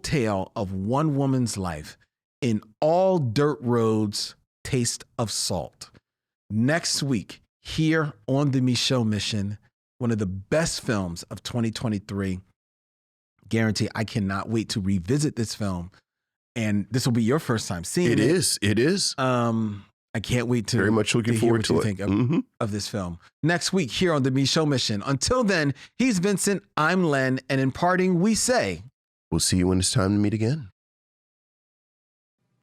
tale of one woman's life in All Dirt Road's Taste of Salt. Next week, here on the Micheaux Mission, one of the best films of 2023. Guarantee I cannot wait to revisit this film. And this will be your first time seeing it. It is. I can't wait to very much looking forward to think of this film. Next week here on the Micheaux Mission. Until then, he's Vincent, I'm Len, and in parting, we say, we'll see you when it's time to meet again.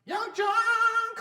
Young Junk!